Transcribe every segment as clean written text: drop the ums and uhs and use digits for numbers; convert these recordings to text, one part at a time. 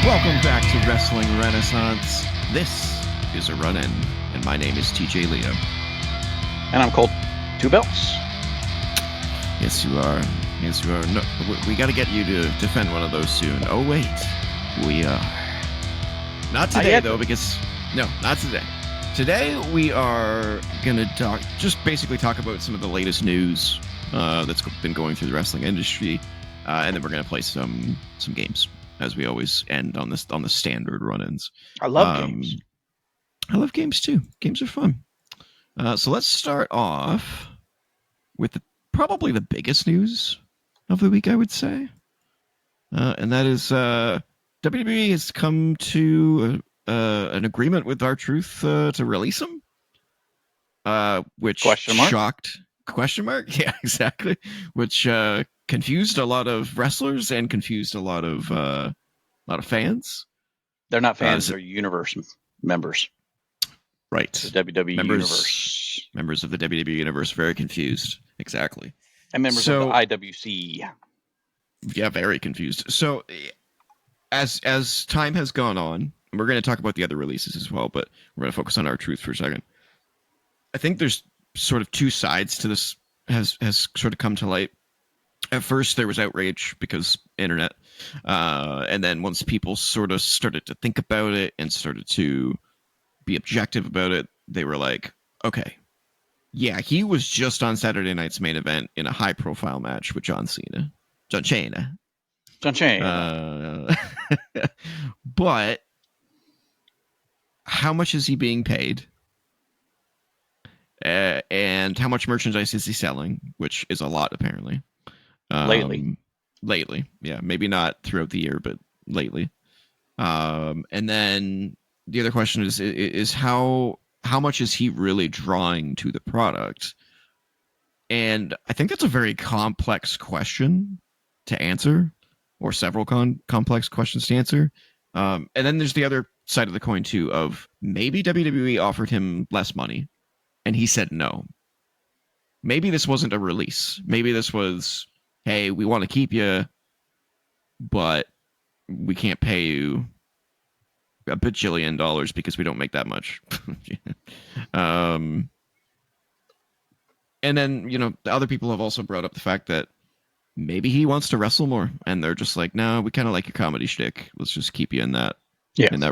Welcome back to Wrestling Renaissance. This is a run-in, and my name is TJ Leo. And I'm Colt. 2 belts. Yes, you are. Yes, you are. No, we got to get you to defend one of those soon. Oh, wait. We are. Not today, though, because... No, not today. Today, we are going to just basically talk about some of the latest news that's been going through the wrestling industry, and then we're going to play some games, as we always end on the standard run-ins. I love games. I love games, too. Games are fun. So let's start off with probably the biggest news of the week, I would say. And that is WWE has come to an agreement with R-Truth to release him, which shocked... Question mark? Yeah, exactly. Which confused a lot of wrestlers and confused a lot of fans. They're not fans, they're universe members. Right. The WWE universe. Members of the WWE universe, very confused. Exactly. And members of the IWC. Yeah, very confused. So as time has gone on, and we're going to talk about the other releases as well, but we're going to focus on R-Truth for a second. I think there's sort of two sides to this has sort of come to light. At first, there was outrage because internet. And then once people sort of started to think about it and started to be objective about it, they were like, okay, yeah, he was just on Saturday night's main event in a high-profile match with John Cena. But how much is he being paid? And how much merchandise is he selling? Which is a lot, apparently. Lately, yeah, maybe not throughout the year, but lately. And then the other question is how much is he really drawing to the product? And I think that's a very complex question to answer, or several complex questions to answer. And then there's the other side of the coin too, of maybe WWE offered him less money, and he said no. Maybe this wasn't a release. Maybe this was, hey, we want to keep you, but we can't pay you $1 bajillion because we don't make that much. And then, the other people have also brought up the fact that maybe he wants to wrestle more, and they're just like, no, we kind of like your comedy shtick. Let's just keep you in that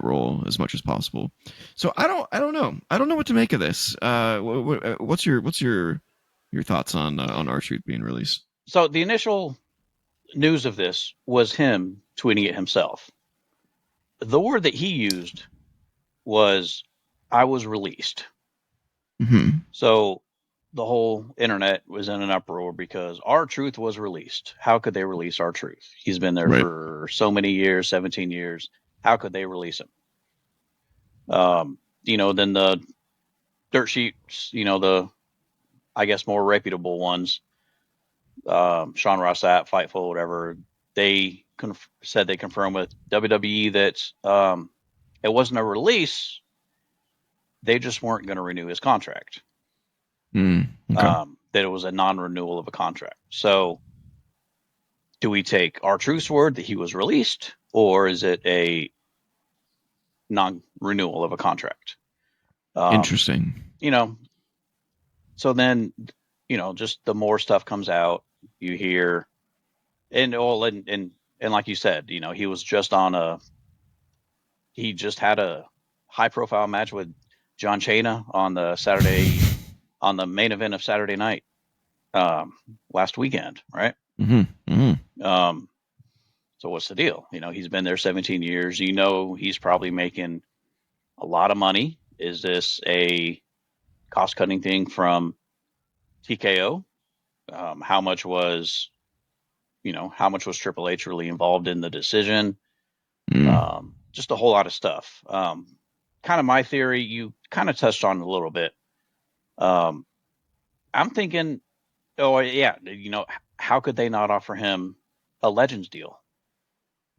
role as much as possible. So I don't know. I don't know what to make of this. What's your thoughts on R-Truth being released? So the initial news of this was him tweeting it himself. The word that he used was, I was released. Mm-hmm. So the whole internet was in an uproar because R-Truth was released. How could they release R-Truth? He's been there for so many years, 17 years. How could they release him? Then the dirt sheets, the, I guess, more reputable ones, Sean Rossat, Fightful, whatever, they said they confirmed with WWE that it wasn't a release. They just weren't going to renew his contract. Okay. That it was a non-renewal of a contract. So do we take R-Truth's word that he was released, or is it a non-renewal of a contract? Interesting. So then, just the more stuff comes out, you hear, and like you said, he was just he just had a high-profile match with John Cena on the Saturday, on the main event of Saturday night, last weekend, right? Mm-hmm. Mm-hmm. So what's the deal? He's been there 17 years. He's probably making a lot of money. Is this a cost-cutting thing from TKO? How much was Triple H really involved in the decision? Just a whole lot of stuff. Kind of my theory, you kind of touched on a little bit. I'm thinking, how could they not offer him a Legends deal?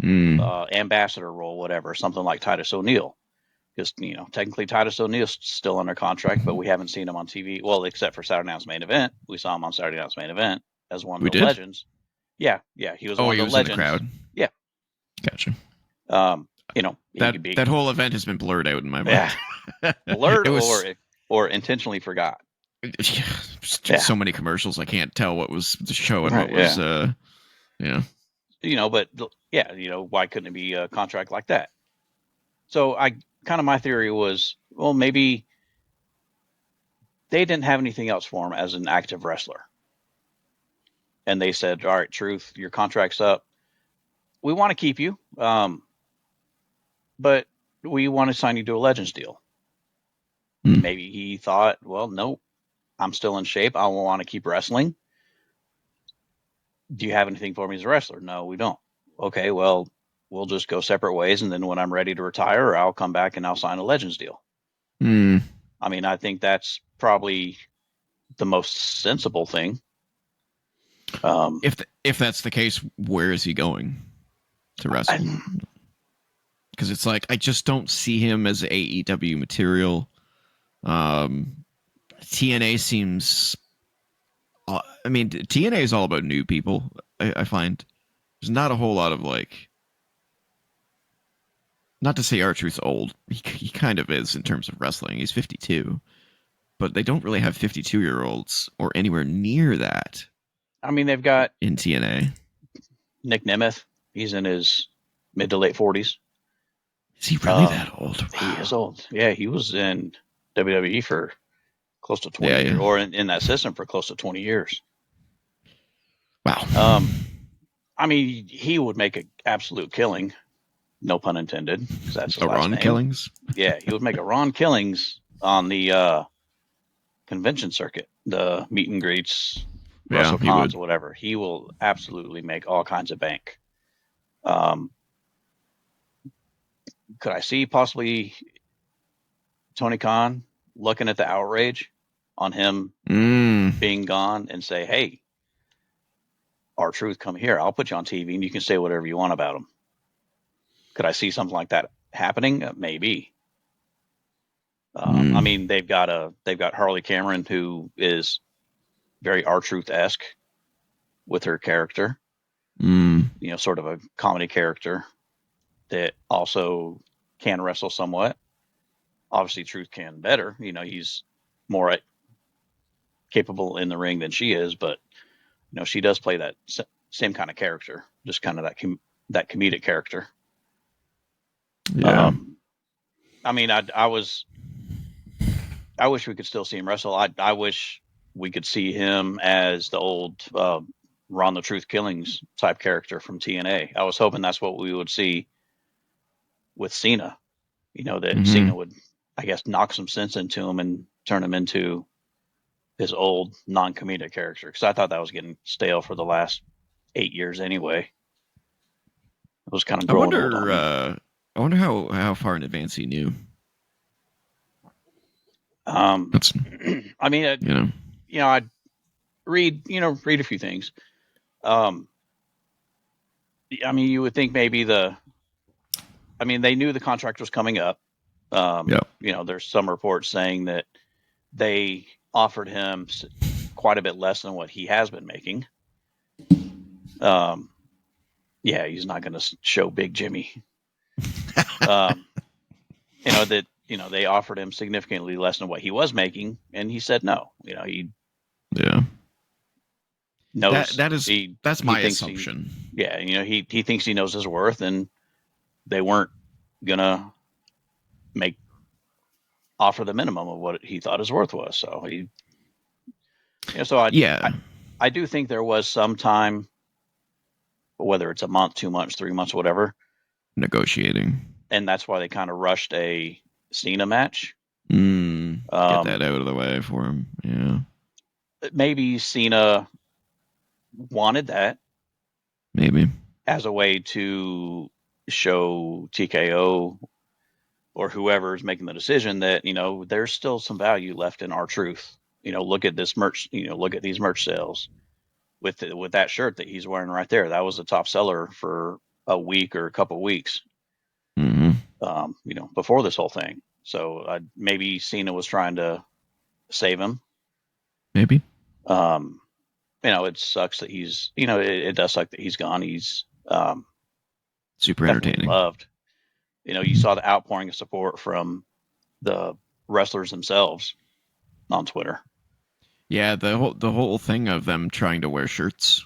Ambassador role, whatever, something like Titus O'Neil. Because, technically Titus O'Neil's still under contract, but we haven't seen him on TV. Well, except for Saturday Night's Main Event. We saw him on Saturday Night's Main Event as one of the Legends. Yeah, he was one of the Legends. In the crowd. Yeah. Gotcha. You know, he That could be that whole event has been blurred out in my yeah, mind. blurred It was or intentionally forgot. just Yeah, so many commercials. I can't tell what was the show and what right. was Yeah, yeah. you know, but yeah, you know, why couldn't it be a contract like that? So I kind of my theory was, well, maybe they didn't have anything else for him as an active wrestler, and they said, all right, Truth, your contract's up. We want to keep you, but we want to sign you to a Legends deal. Hmm. Maybe he thought, well, no, I'm still in shape. I want to keep wrestling. Do you have anything for me as a wrestler? No, we don't. Okay, well, we'll just go separate ways. And then when I'm ready to retire, I'll come back and I'll sign a Legends deal. Hmm. I mean, I think that's probably the most sensible thing. Um, If that's the case, where is he going to wrestle? I, Because it's like I just don't see him as AEW material. Um, TNA seems. I mean, TNA is all about new people. I find there's not a whole lot of like. Not to say R-Truth's old. He kind of is in terms of wrestling. He's 52, but they don't really have 52-year-olds or anywhere near that I mean, they've got in TNA. Nick Nemeth. He's in his mid to late 40s. Is he really that old? He is Wow. old. Yeah, he was in WWE for close to 20 Yeah, years, yeah. or in that system for close to 20 years. Wow. Um, I mean, he would make an absolute killing, no pun intended, because that's his A last Ron name. Killings? Yeah, he would make a Ron Killings on the convention circuit, the meet and greets, Yeah, he WrestleCons, would. or whatever. He will absolutely make all kinds of bank. Um, could I see possibly Tony Khan looking at the outrage on him Mm. being gone and say, "Hey, R-Truth, come here. I'll put you on TV and you can say whatever you want about him." Could I see something like that happening? Maybe. I Mm. mean, they've got Harley Cameron, who is very R-Truth esque with her character. Mm. You know, sort of a comedy character that also can wrestle somewhat. Obviously, Truth can better. You know, he's more capable in the ring than she is, but you know, she does play that same kind of character, just kind of that comedic character. Yeah. Um, I mean, I wish we could still see him wrestle. I wish we could see him as the old Ron the Truth Killings type character from TNA. I was hoping that's what we would see with Cena. You know, that Mm-hmm. Cena would, I guess, knock some sense into him and turn him into his old non-comedic character. Because I thought that was getting stale for the last 8 years anyway. It was kind of I growing old on wonder. me. I wonder how far in advance he knew. That's I mean, you know. I'd read a few things. Um, I mean, you would think maybe they knew the contract was coming up. Yeah. There's some reports saying that they offered him quite a bit less than what he has been making. Um, yeah, he's not going to show Big Jimmy. Um, they offered him significantly less than what he was making, and he said no. You know, he Yeah. That knows that is that's he my thinks he, assumption. yeah, he thinks he knows his worth, and they weren't gonna make offer the minimum of what he thought his worth was. So so I Yeah. I do think there was some time, whether it's a month, 2 months, 3 months, whatever, Negotiating. and that's why they kind of rushed a Cena match. Get that Um, out of the way for him. Yeah. Maybe Cena wanted that Maybe. as a way to show TKO or whoever is making the decision that there's still some value left in R-Truth. Look at this merch. Look at these merch sales with that shirt that he's wearing right there. That was the top seller for a week or a couple of weeks. Mm-hmm. Before this whole thing. So maybe Cena was trying to save him. Maybe. Um, it sucks that it does suck that he's gone. He's Super definitely entertaining. loved. You saw the outpouring of support from the wrestlers themselves on Twitter. Yeah, the whole thing of them trying to wear shirts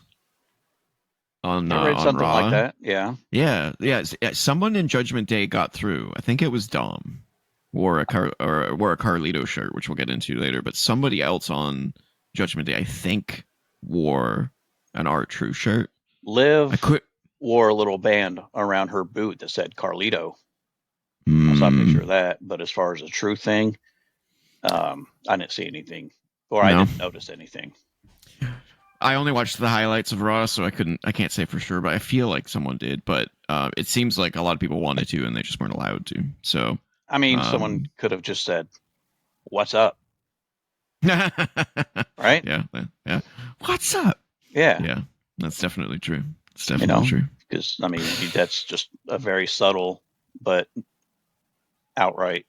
I read on something like Raw. that. Yeah. Yeah. Someone in Judgment Day got through. I think it was Dom wore a Carlito shirt, which we'll get into later. But somebody else on Judgment Day, I think, wore an R-Truth shirt. I Liv could. wore a little band around her boot that said Carlito. I saw a picture of Mm, that. But as far as a true thing, I didn't see anything, or I no, didn't notice anything. I only watched the highlights of Raw, so I can't say for sure, but I feel like someone did. But it seems like a lot of people wanted to, and they just weren't allowed to. So, I mean, someone um, could have just said, "What's up?" yeah, Right? yeah. What's up? Yeah. Yeah, that's definitely true. It's definitely true. Because I mean, that's just a very subtle but outright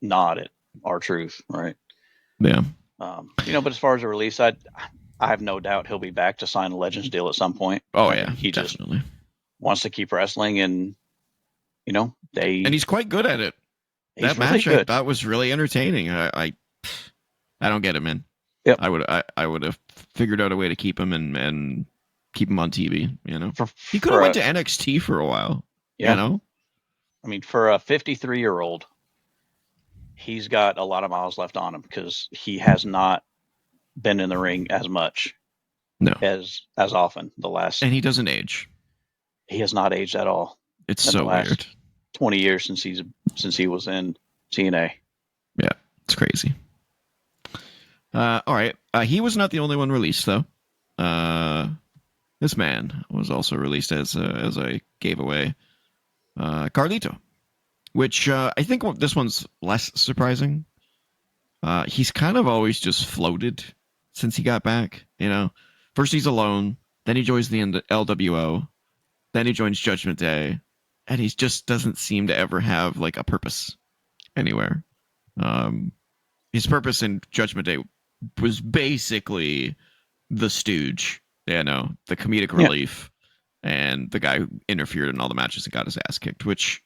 nod at R-Truth, right? Yeah. But as far as a release, I have no doubt he'll be back to sign a Legends deal at some point. Oh I yeah, think he just definitely. wants to keep wrestling, and And he's quite good at it. That he's really match I good. thought was really entertaining. I don't get him in. Yep. I would have figured out a way to keep him and keep him on TV. He could have For went to NXT for a while. yeah, I mean, for a 53-year-old, he's got a lot of miles left on him because he has not been in the ring as much No, as often. and he doesn't age. He has not aged at all It's in the so last weird. 20 years since he was in TNA. Yeah, it's crazy. All right, he was not the only one released though. This man was also released as I gave away. Carlito, which I think this one's less surprising. He's kind of always just floated since he got back. First he's alone, then he joins the LWO, then he joins Judgment Day, and he just doesn't seem to ever have like a purpose anywhere. His purpose in Judgment Day was basically the stooge, the comedic Yeah, relief, and the guy who interfered in all the matches and got his ass kicked. Which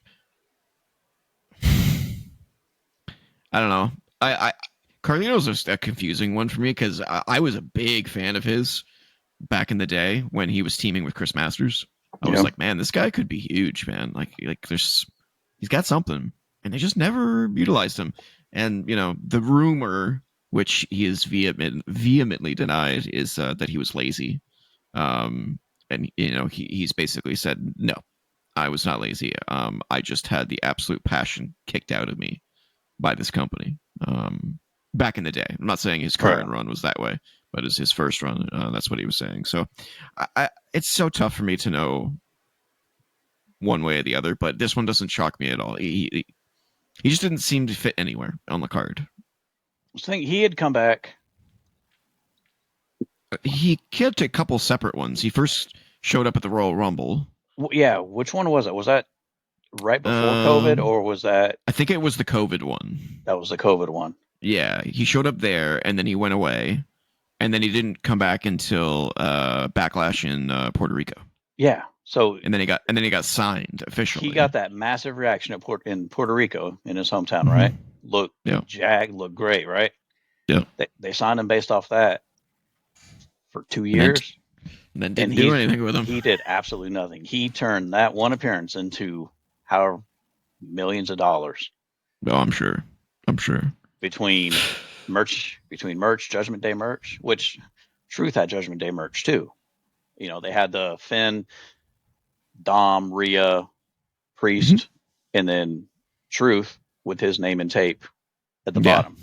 I don't know. I Carlito's a confusing one for me because I was a big fan of his back in the day when he was teaming with Chris Masters. I was like, man, this guy could be huge, man. Like he's got something, and they just never utilized him. And the rumor, which he is vehemently denied, is that he was lazy. And he's basically said, no, I was not lazy. I just had the absolute passion kicked out of me by this company. Back in the day, I'm not saying his current run was that way, but as his first run, that's what he was saying. So, it's so tough for me to know one way or the other. But this one doesn't shock me at all. He just didn't seem to fit anywhere on the card. I think he had come back. He kept a couple separate ones. He first showed up at the Royal Rumble. Yeah, which one was it? Was that right before COVID, or was that? I think it was the COVID one. That was the COVID one. Yeah, he showed up there and then he went away, and then he didn't come back until Backlash in Puerto Rico. Yeah. So and then he got signed officially. He got that massive reaction in Puerto Rico in his hometown, mm-hmm. Right? Looked jagged, looked great, right? Yeah. They signed him based off that for 2 years. And then didn't do anything with him. He did absolutely nothing. He turned that one appearance into however millions of dollars. Oh, I'm sure. Between merch, Judgment Day merch, which Truth had Judgment Day merch too. They had the Finn, Dom, Rhea, Priest, mm-hmm. and then Truth with his name and tape at the bottom.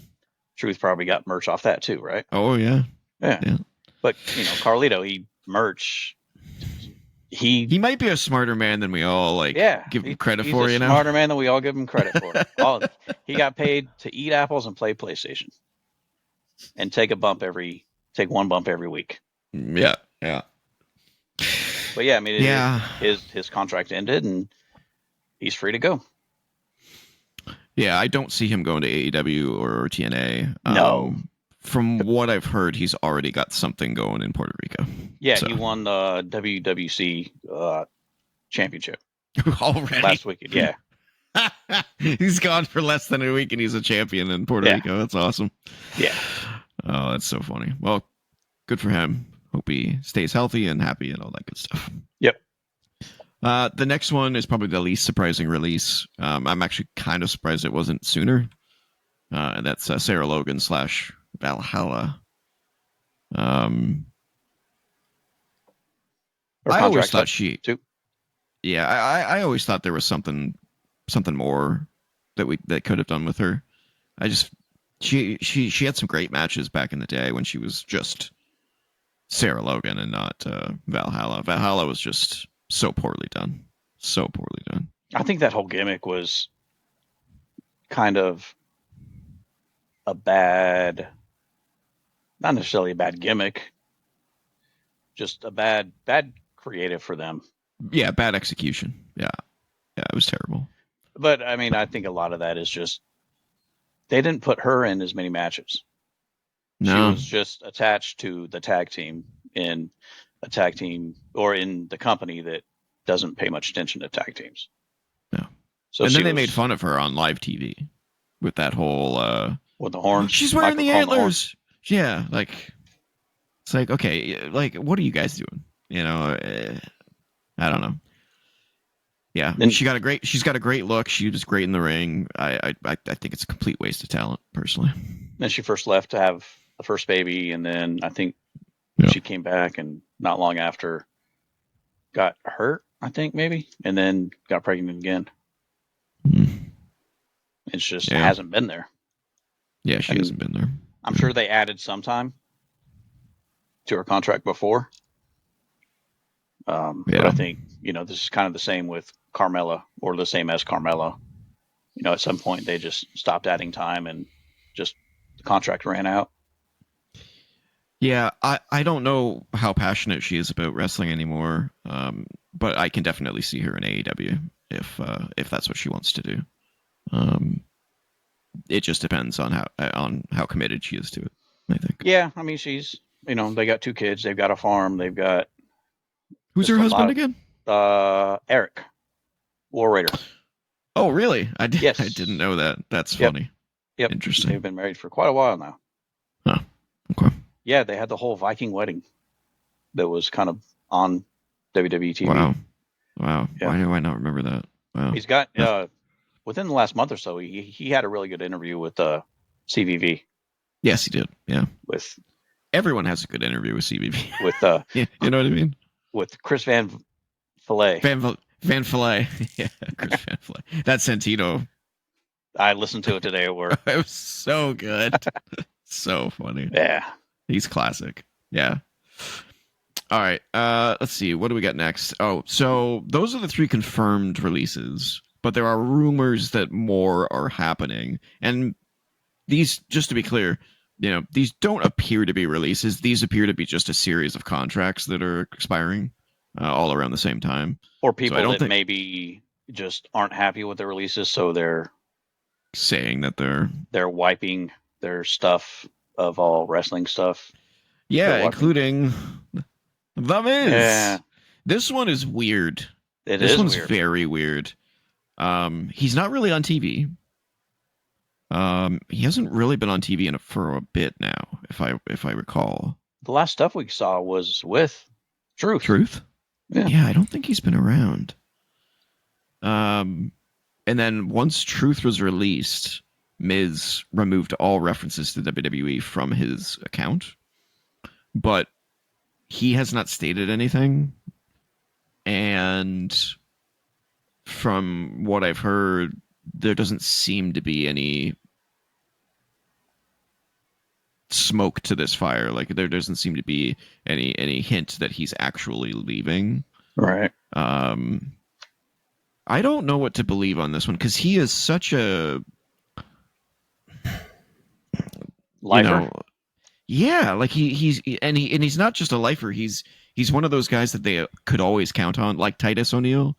Truth probably got merch off that too, right? Oh yeah. But Carlito, he merch. He might be a smarter man than we all give him credit for. He's a smarter man than we all give him credit for. He got paid to eat apples and play PlayStation, and take one bump every week. Yeah. But yeah, I mean, his contract ended, and he's free to go. Yeah, I don't see him going to AEW or TNA. No. From what I've heard, he's already got something going in Puerto Rico. Yeah, so. He won the WWC championship already last weekend. Yeah. He's gone for less than a week and he's a champion in Puerto Rico. That's awesome. Yeah. Oh, that's so funny. Well, good for him. Hope he stays healthy and happy and all that good stuff. Yep. The next one is probably the least surprising release. I'm actually kind of surprised it wasn't sooner. And that's Sarah Logan / Valhalla. Her I always contract's thought up, she. too. Yeah, I always thought there was something more that could have done with her. I just she had some great matches back in the day when she was just Sarah Logan and not Valhalla. Valhalla was just so poorly done. So poorly done. I think that whole gimmick was kind of a bad, not necessarily a bad gimmick, just a bad creative for them. Yeah, bad execution. Yeah, it was terrible. But I mean, I think a lot of that is just they didn't put her in as many matches. No. She was just attached to the tag team in a tag team or in the company that doesn't pay much attention to tag teams. No. So and then they made fun of her on live TV with that whole with the horns. She's wearing the antlers. Yeah, like it's like, okay, like what are you guys doing? You know, I don't know. Yeah, and she's got a great look. She was great in the ring. I think it's a complete waste of talent, personally. Then she first left to have the first baby, and then I think she came back, and not long after got hurt, I think maybe, and then got pregnant again. It's just hasn't been there. Yeah, she hasn't been there. I'm sure they added some time to her contract before. But I think, this is kind of the same with Carmella, or the same as Carmella. At some point they just stopped adding time and just the contract ran out. Yeah, I don't know how passionate she is about wrestling anymore, but I can definitely see her in AEW if that's what she wants to do. It just depends on how committed she is to it, I think. Yeah, I mean, she's, they got 2 kids, they've got a farm, they've got... Who's her husband again? Eric, War Raider. Oh, really? Yes. I didn't know that. That's funny. Yep. Interesting. They've been married for quite a while now. Oh, okay. Yeah, they had the whole Viking wedding that was kind of on WWE TV. Wow. Yeah. Why do I not remember that? Wow. He's got, within the last month or so, he had a really good interview with CVV. Yes, he did. Yeah. With everyone has a good interview with CVV. With you know what I mean? With Chris Van Fillet. Van Fillet. Yeah, Chris Van Fillet. That Santino. I listened to it today at work. It was so good. So funny. Yeah. He's classic. Yeah. All right. Let's see. What do we got next? Oh, so those are the 3 confirmed releases, but there are rumors that more are happening. And these, just to be clear, these don't appear to be releases. These appear to be just a series of contracts that are expiring all around the same time. Or people that maybe just aren't happy with the releases, so they're saying that they're wiping their stuff of all wrestling stuff. Yeah, including The Miz. Yeah. This one is weird. This one's weird. Very weird. He's not really on TV. He hasn't really been on TV for a bit now, if I recall. The last stuff we saw was with Truth. Truth? Yeah, I don't think he's been around. And then once Truth was released, Miz removed all references to WWE from his account. But he has not stated anything. And from what I've heard, there doesn't seem to be any smoke to this fire. Like, there doesn't seem to be any hint that he's actually leaving. Right. I don't know what to believe on this one, because he is such a lifer. Yeah, like he's not just a lifer. He's one of those guys that they could always count on, like Titus O'Neil,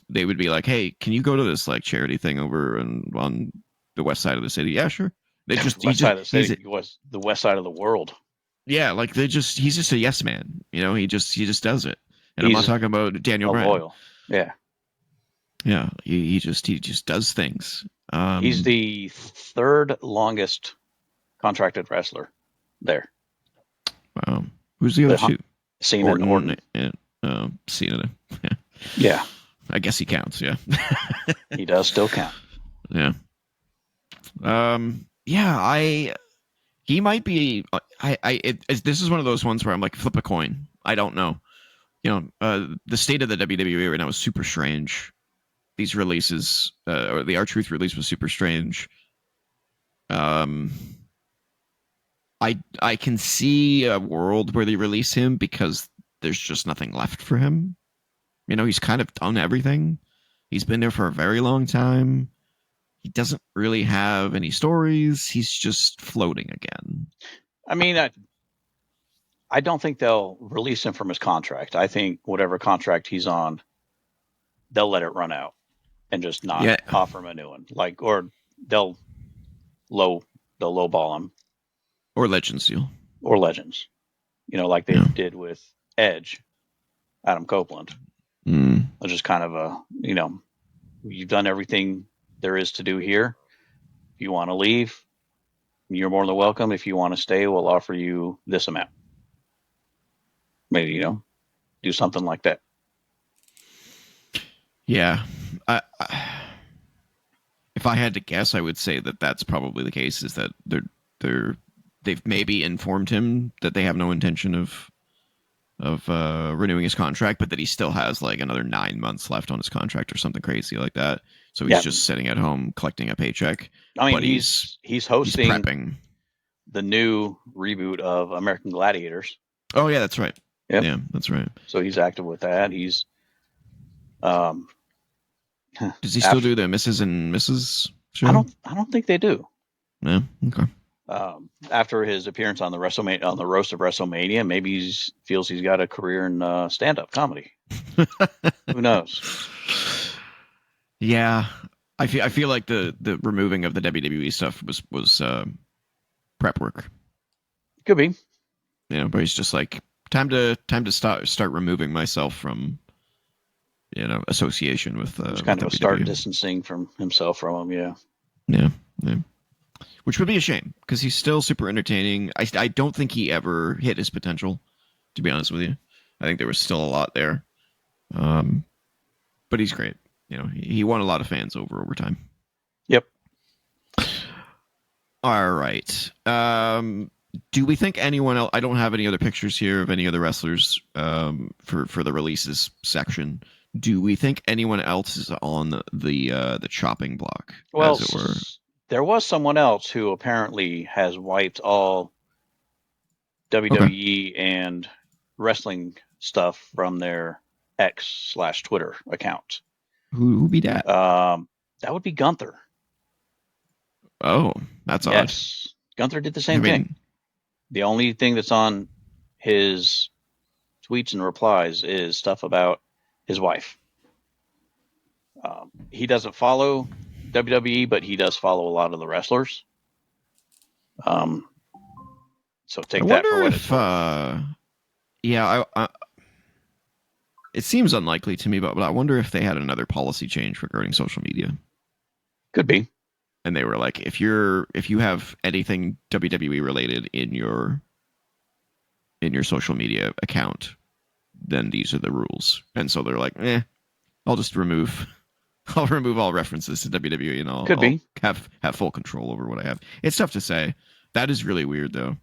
they would be like, "Hey, can you go to this like charity thing over on the west side of the city?" Yeah, sure. They just west side of the city was the west side of the world. Yeah, like he's just a yes man. He just does it. And I'm not talking about Daniel Bryan. Loyal. Yeah. Yeah, he just does things. He's the third longest contracted wrestler there. Wow. Who's the other two? Cena and Orton. And Cena. Yeah. Yeah, I guess he counts. Yeah. he does still count. Yeah. Yeah. He might be. This is one of those ones where I'm like, flip a coin. I don't know. The state of the WWE right now is super strange. These releases, or the R-Truth release was super strange. Um, I can see a world where they release him because there's just nothing left for him. He's kind of done everything. He's been there for a very long time. He doesn't really have any stories. He's just floating again. I mean, I don't think they'll release him from his contract. I think whatever contract he's on, they'll let it run out and just not Yeah. offer him a new one. Or they'll lowball him. Or Legends deal. Or Legends. Like they did with Edge, Adam Copeland. Which is kind of you've done everything there is to do here. If you want to leave, you're more than welcome. If you want to stay, we'll offer you this amount. Maybe, do something like that. Yeah. If I had to guess, I would say that that's probably the case, is that they've maybe informed him that they have no intention of renewing his contract, but that he still has like another 9 months left on his contract or something crazy like that. So he's just sitting at home collecting a paycheck. I mean, he's hosting prepping the new reboot of American Gladiators. Oh yeah, that's right. Yep. Yeah, that's right. So he's active with that. He's does he still do the Mrs. and Mrs. show? I don't think they do. No. Okay. After his appearance on the roast of WrestleMania, maybe he feels he's got a career in stand-up comedy. Who knows? Yeah, I feel like the removing of the WWE stuff was prep work. Could be. But he's just like, time to start removing myself from association with just kind with of start distancing from himself from him. Yeah. Which would be a shame, because he's still super entertaining. I don't think he ever hit his potential, to be honest with you. I think there was still a lot there. But he's great. He won a lot of fans over time. Yep. All right. Do we think anyone else? I don't have any other pictures here of any other wrestlers for the releases section. Do we think anyone else is on the chopping block? Well, as it were? There was someone else who apparently has wiped all WWE and wrestling stuff from their X/Twitter account. Who be that? That would be Gunther. Oh, that's odd. Yes, Gunther did the same thing. The only thing that's on his tweets and replies is stuff about his wife. He doesn't follow WWE, but he does follow a lot of the wrestlers. So take that for what it's worth. It seems unlikely to me, but I wonder if they had another policy change regarding social media. Could be. And they were like, if you have anything WWE related in your social media account, then these are the rules. And so they're like, I'll just remove all references to WWE, and I'll have full control over what I have. It's tough to say. That is really weird, though.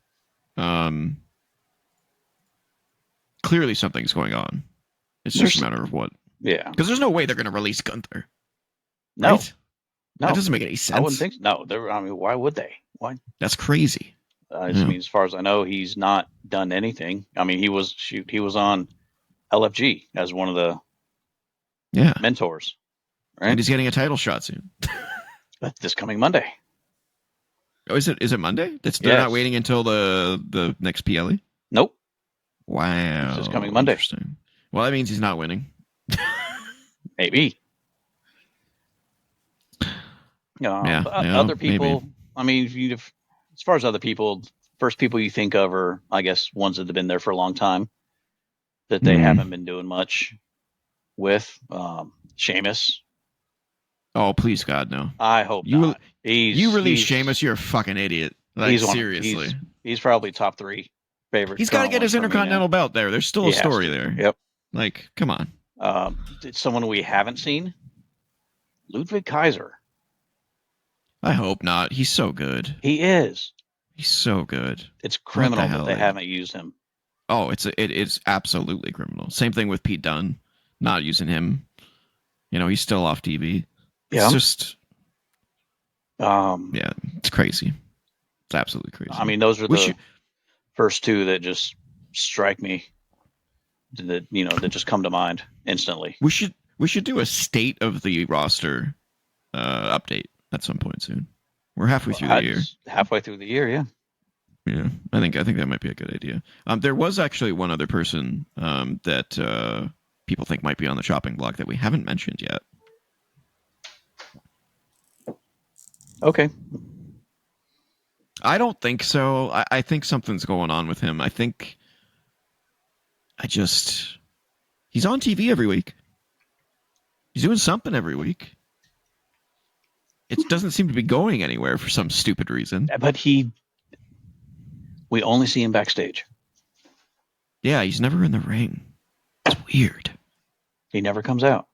Clearly something's going on. It's just a matter of what. Yeah. Because there's no way they're going to release Gunther. No. Right? No. That doesn't make any sense. I wouldn't think so. No. I mean, why would they? Why? That's crazy. I mean, as far as I know, he's not done anything. I mean, he was on LFG as one of the mentors. Right? And he's getting a title shot soon. This coming Monday. Oh, is it Monday? They're not waiting until the next PLE? Nope. Wow. It's just coming Monday. Interesting. Well, that means he's not winning. Maybe. Other people, maybe. I mean, as far as other people, first people you think of are, I guess, ones that have been there for a long time that they haven't been doing much with. Sheamus, Oh, please, God, no. I hope You not. you release He's Sheamus, you're a fucking idiot. Like, he's one of seriously. he's probably top 3 favorite He's got to current get ones his for me now. Intercontinental belt there. There's still He a has story to. there. Yep. Like, come on. It's someone we haven't seen. Ludwig Kaiser. I hope not. He's so good. He is. He's so good. It's What the criminal that hell? they haven't used him. Oh, it's absolutely criminal. Same thing with Pete Dunne, not using him. You know, he's still off TV. It's Yeah. just, yeah, it's crazy. It's absolutely crazy. I mean, those are the first 2 that just strike me. That that just come to mind instantly. We should do a state of the roster update at some point soon. We're halfway through the year. Halfway through the year, yeah. Yeah, I think that might be a good idea. There was actually one other person that people think might be on the chopping block that we haven't mentioned yet. Okay. I don't think so. I think something's going on with him. He's on TV every week. He's doing something every week. It doesn't seem to be going anywhere for some stupid reason. But we only see him backstage. Yeah, he's never in the ring. It's weird. He never comes out.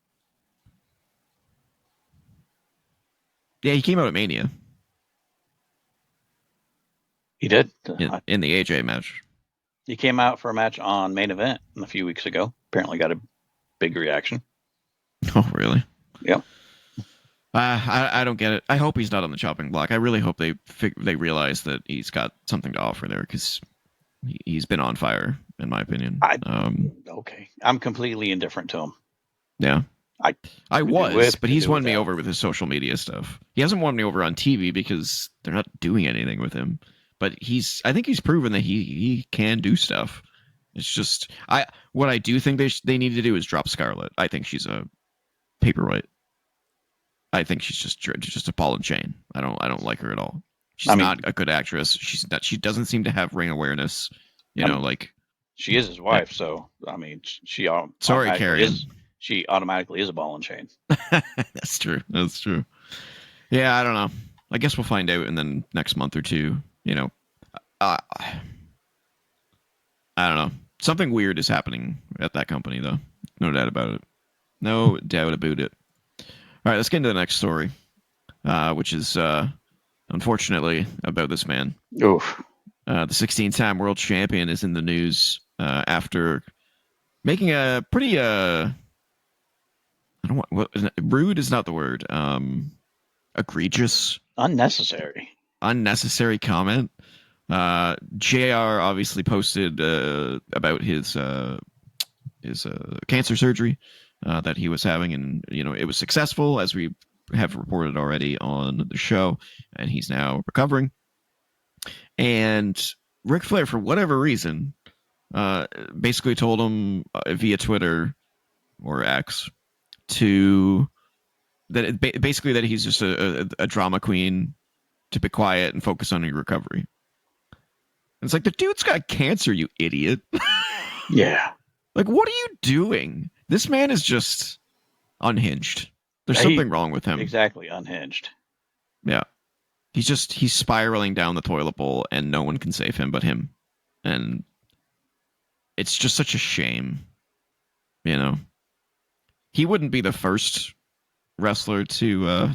Yeah, he came out at Mania. He did. In the AJ match. He came out for a match on Main Event a few weeks ago. Apparently got a big reaction. Oh, really? Yeah. I don't get it. I hope he's not on the chopping block. I really hope they realize that he's got something to offer there, because he's been on fire, in my opinion. Okay. I'm completely indifferent to him. Yeah. But he's won me over with his social media stuff. He hasn't won me over on TV because they're not doing anything with him. But I think he's proven that he can do stuff. It's just what I do think they need to do is drop Scarlett. I think she's a paperweight. I think she's just a ball and chain. I don't like her at all. She's not a good actress. She doesn't seem to have ring awareness. She is his wife, so I mean, sorry, Carrie. She automatically is a ball and chain. That's true. Yeah, I don't know. I guess we'll find out in the next month or two. I don't know. Something weird is happening at that company, though. No doubt about it. No doubt about it. All right, let's get into the next story, which is, unfortunately, about this man. Oof. The 16-time world champion is in the news after making a pretty, rude is not the word, egregious, unnecessary comment. JR obviously posted about his cancer surgery that he was having, and it was successful, as we have reported already on the show, and he's now recovering. And Ric Flair, for whatever reason, basically told him via Twitter or X that he's just a drama queen, to be quiet and focus on your recovery. It's like, the dude's got cancer, you idiot. Yeah. Like, what are you doing? This man is just unhinged. There's something wrong with him. Exactly, unhinged. Yeah. He's spiraling down the toilet bowl, and no one can save him but him. And it's just such a shame. He wouldn't be the first wrestler to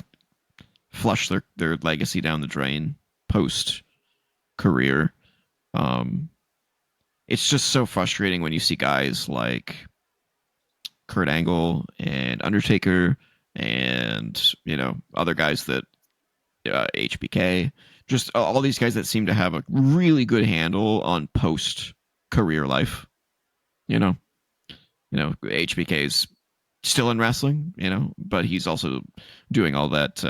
flush their legacy down the drain post-career. It's just so frustrating when you see guys like Kurt Angle and Undertaker and, other guys that HBK, just all these guys that seem to have a really good handle on post-career life. HBK's still in wrestling, but he's also doing all that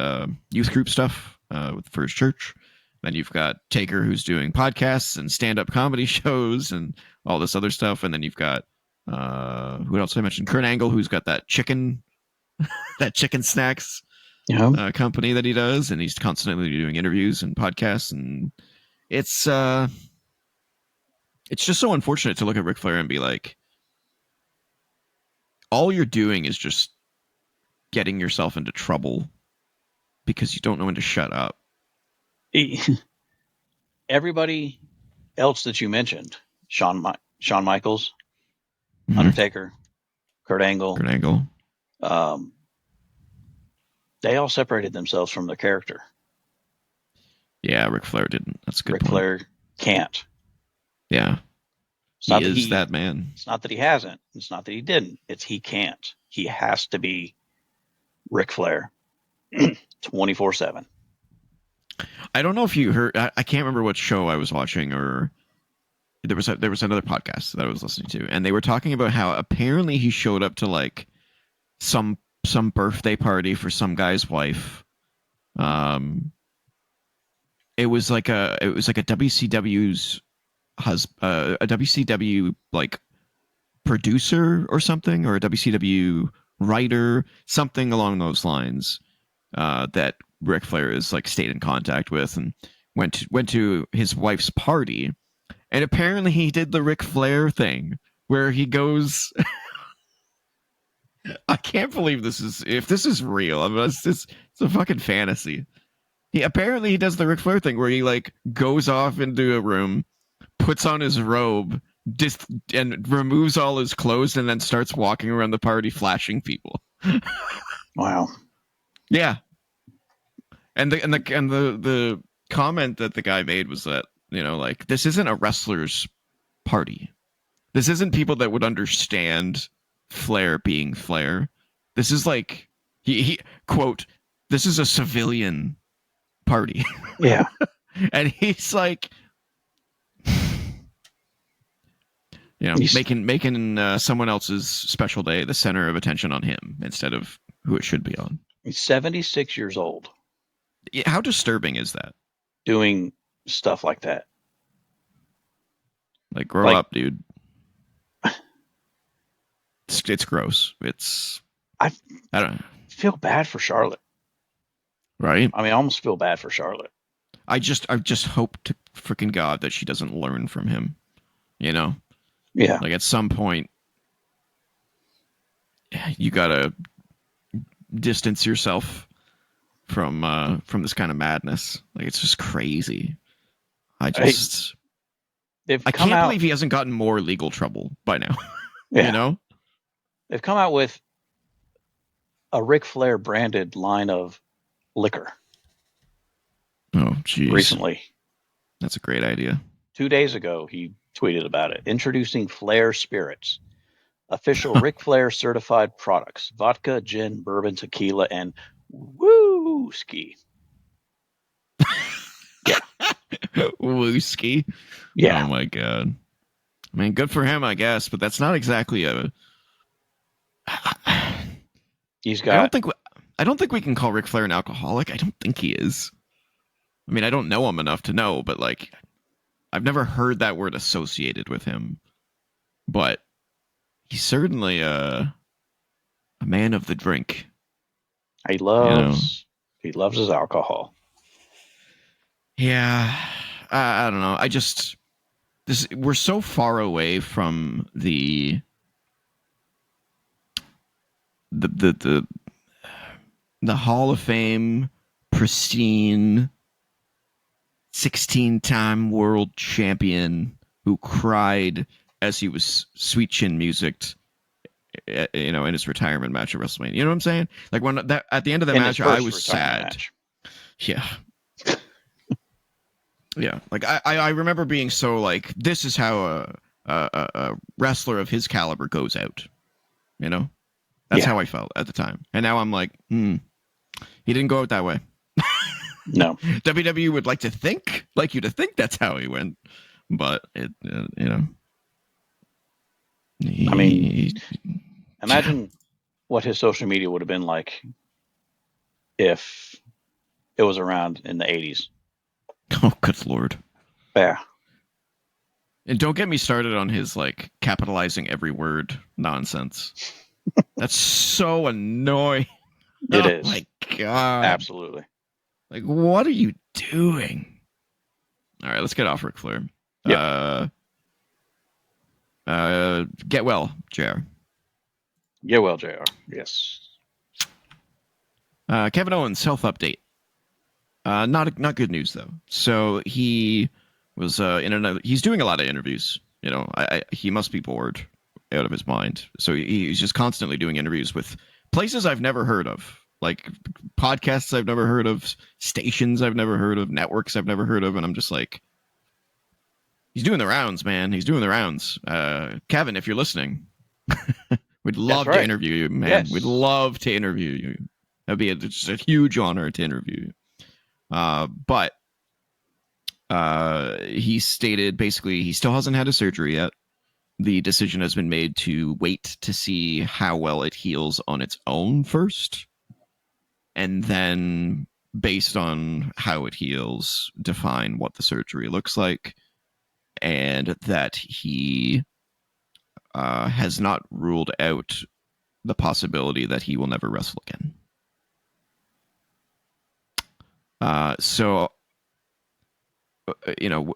youth group stuff for his church. Then you've got Taker, who's doing podcasts and stand-up comedy shows and all this other stuff. And then you've got who else did I mention? Kurt Angle, who's got that chicken snacks company that he does, and he's constantly doing interviews and podcasts. And it's just so unfortunate to look at Ric Flair and be like, all you're doing is just getting yourself into trouble because you don't know when to shut up. Everybody else that you mentioned, Shawn Michaels, Mm-hmm. Undertaker, Kurt Angle, Kurt Angle. They all separated themselves from their character. Yeah, Ric Flair didn't. That's a good Ric point. Flair can't. Yeah. He is that man. It's not that he hasn't. It's not that he didn't. It's he can't. He has to be Ric Flair 24/7. I don't know if you heard. I can't remember what show I was watching, or there was another podcast that I was listening to, and they were talking about how apparently he showed up to like some birthday party for some guy's wife. It was like a WCW's a WCW like producer or something, or a WCW writer, something along those lines, that Ric Flair is like stayed in contact with, and went to his wife's party, and apparently he did the Ric Flair thing where he goes. I can't believe this is real. I mean, it's a fucking fantasy. He does the Ric Flair thing where he like goes off into a room, puts on his robe, and removes all his clothes, and then starts walking around the party flashing people. Wow. Yeah. And the comment that the guy made was that, like, this isn't a wrestler's party. This isn't people that would understand Flair being Flair. This is like he quote, this is a civilian party. Yeah. And he's like, making someone else's special day the center of attention on him instead of who it should be on. He's 76 years old. How disturbing is that? Doing stuff like that. Like, grow up, dude. It's gross. I don't know. Feel bad for Charlotte. Right? I mean, I almost feel bad for Charlotte. I just hope to freaking God that she doesn't learn from him. Yeah. Like, at some point, you gotta distance yourself from this kind of madness. Like, it's just crazy. I can't believe he hasn't gotten more legal trouble by now. Yeah. They've come out with a Ric Flair branded line of liquor. Oh, geez. Recently. That's a great idea. 2 days ago, he tweeted about it. Introducing Flair Spirits. Official Ric Flair certified products. Vodka, gin, bourbon, tequila, and WlueSky. Yeah. WlueSky? Yeah. Oh, my God. I mean, good for him, I guess, but that's not exactly a... He's got... I don't think we can call Ric Flair an alcoholic. I don't think he is. I mean, I don't know him enough to know, but like, I've never heard that word associated with him. But he's certainly a man of the drink. He loves his alcohol. Yeah, I don't know. We're so far away from the Hall of Fame, pristine, 16-time world champion who cried as he was sweet chin musicked, in his retirement match at WrestleMania. You know what I'm saying? Like, when at the end of the match, I was sad. Match. Yeah. Yeah. Like, I remember being so like, this is how a wrestler of his caliber goes out. That's how I felt at the time. And now I'm like, he didn't go out that way. No. WWE would like you to think that's how he went, but I mean, imagine what his social media would have been like if it was around in the 80s. Oh, good Lord. Yeah. And don't get me started on his like capitalizing every word nonsense. That's so annoying. It is. Oh my God. Absolutely. Like, what are you doing? All right, let's get off Ric Flair. Yeah. Get well, JR. Get well, JR. Yes. Kevin Owens, health update. Not good news though. So he was he's doing a lot of interviews. He must be bored out of his mind. So he's just constantly doing interviews with places I've never heard of, like podcasts I've never heard of, stations I've never heard of, networks I've never heard of, and I'm just like, he's doing the rounds, man. He's doing the rounds. Kevin, if you're listening, we'd love to interview you, man. Yes. We'd love to interview you. That'd be just a huge honor to interview you. But he stated basically he still hasn't had a surgery yet. The decision has been made to wait to see how well it heals on its own first. And then, based on how it heals, define what the surgery looks like. And that he has not ruled out the possibility that he will never wrestle again. So,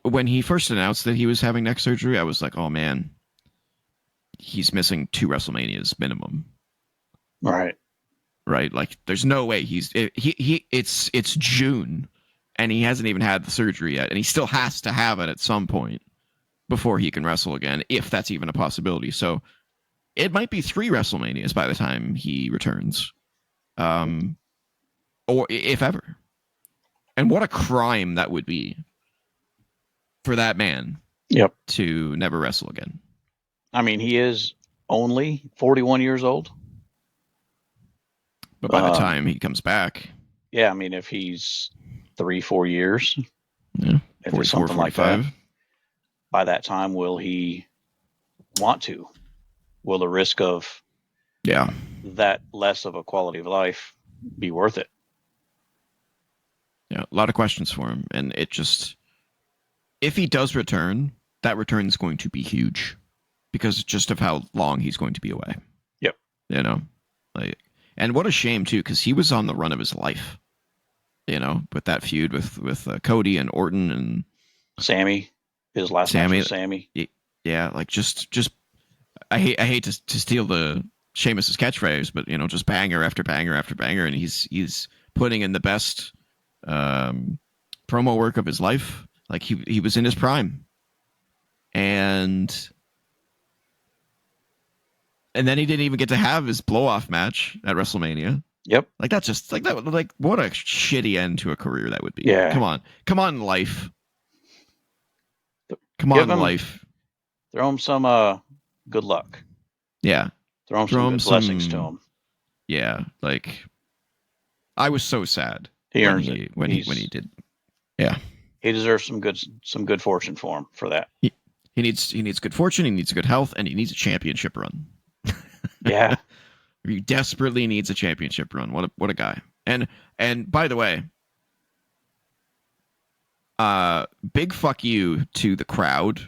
when he first announced that he was having neck surgery, I was like, oh man, he's missing 2 WrestleManias minimum. Right. Like, there's no way it's June and he hasn't even had the surgery yet, and he still has to have it at some point before he can wrestle again, if that's even a possibility. So it might be 3 WrestleManias by the time he returns, or if ever. And what a crime that would be for that man. Yep. To never wrestle again. I mean, he is only 41 years old. But by the time he comes back... Yeah, I mean, if he's 3-4 years... Yeah, 44, 45. Like that, by that time, will he want to? Will the risk of that less of a quality of life be worth it? Yeah, a lot of questions for him. And it just... If he does return, that return is going to be huge. Because just of how long he's going to be away. Yep. And what a shame, too, because he was on the run of his life. With that feud with Cody and Orton and... Sammy. His last match with Sammy. Yeah, like just I hate to steal the Sheamus's catchphrase, but just banger after banger after banger, and he's putting in the best promo work of his life. Like he was in his prime, and then he didn't even get to have his blow-off match at WrestleMania. Yep. Like that's just like that. Like what a shitty end to a career that would be. Yeah. Come on, life. Come on, life. Throw him some good luck. Yeah. Throw him some good blessings to him. Yeah, like I was so sad. He earns it when he did. Yeah. He deserves some good fortune for him for that. He needs good fortune, he needs good health, and he needs a championship run. Yeah. He desperately needs a championship run. What a guy. And by the way, big fuck you to the crowd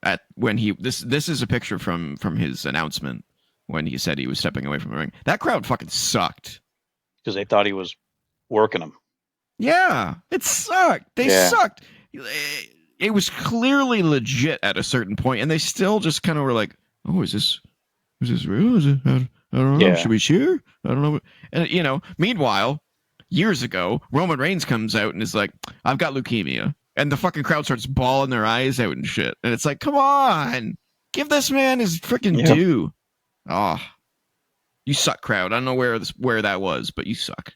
at when he this is a picture from his announcement when he said he was stepping away from the ring. That crowd fucking sucked because they thought he was working them. Yeah, it sucked. They sucked. It was clearly legit at a certain point, and they still just kind of were like, "Oh, is this real? Is it? I don't know. Should we cheer? I don't know." And meanwhile, years ago, Roman Reigns comes out and is like, "I've got leukemia," and the fucking crowd starts bawling their eyes out and shit. And it's like, come on, give this man his freaking due. Oh, you suck, crowd. I don't know where that was, but you suck.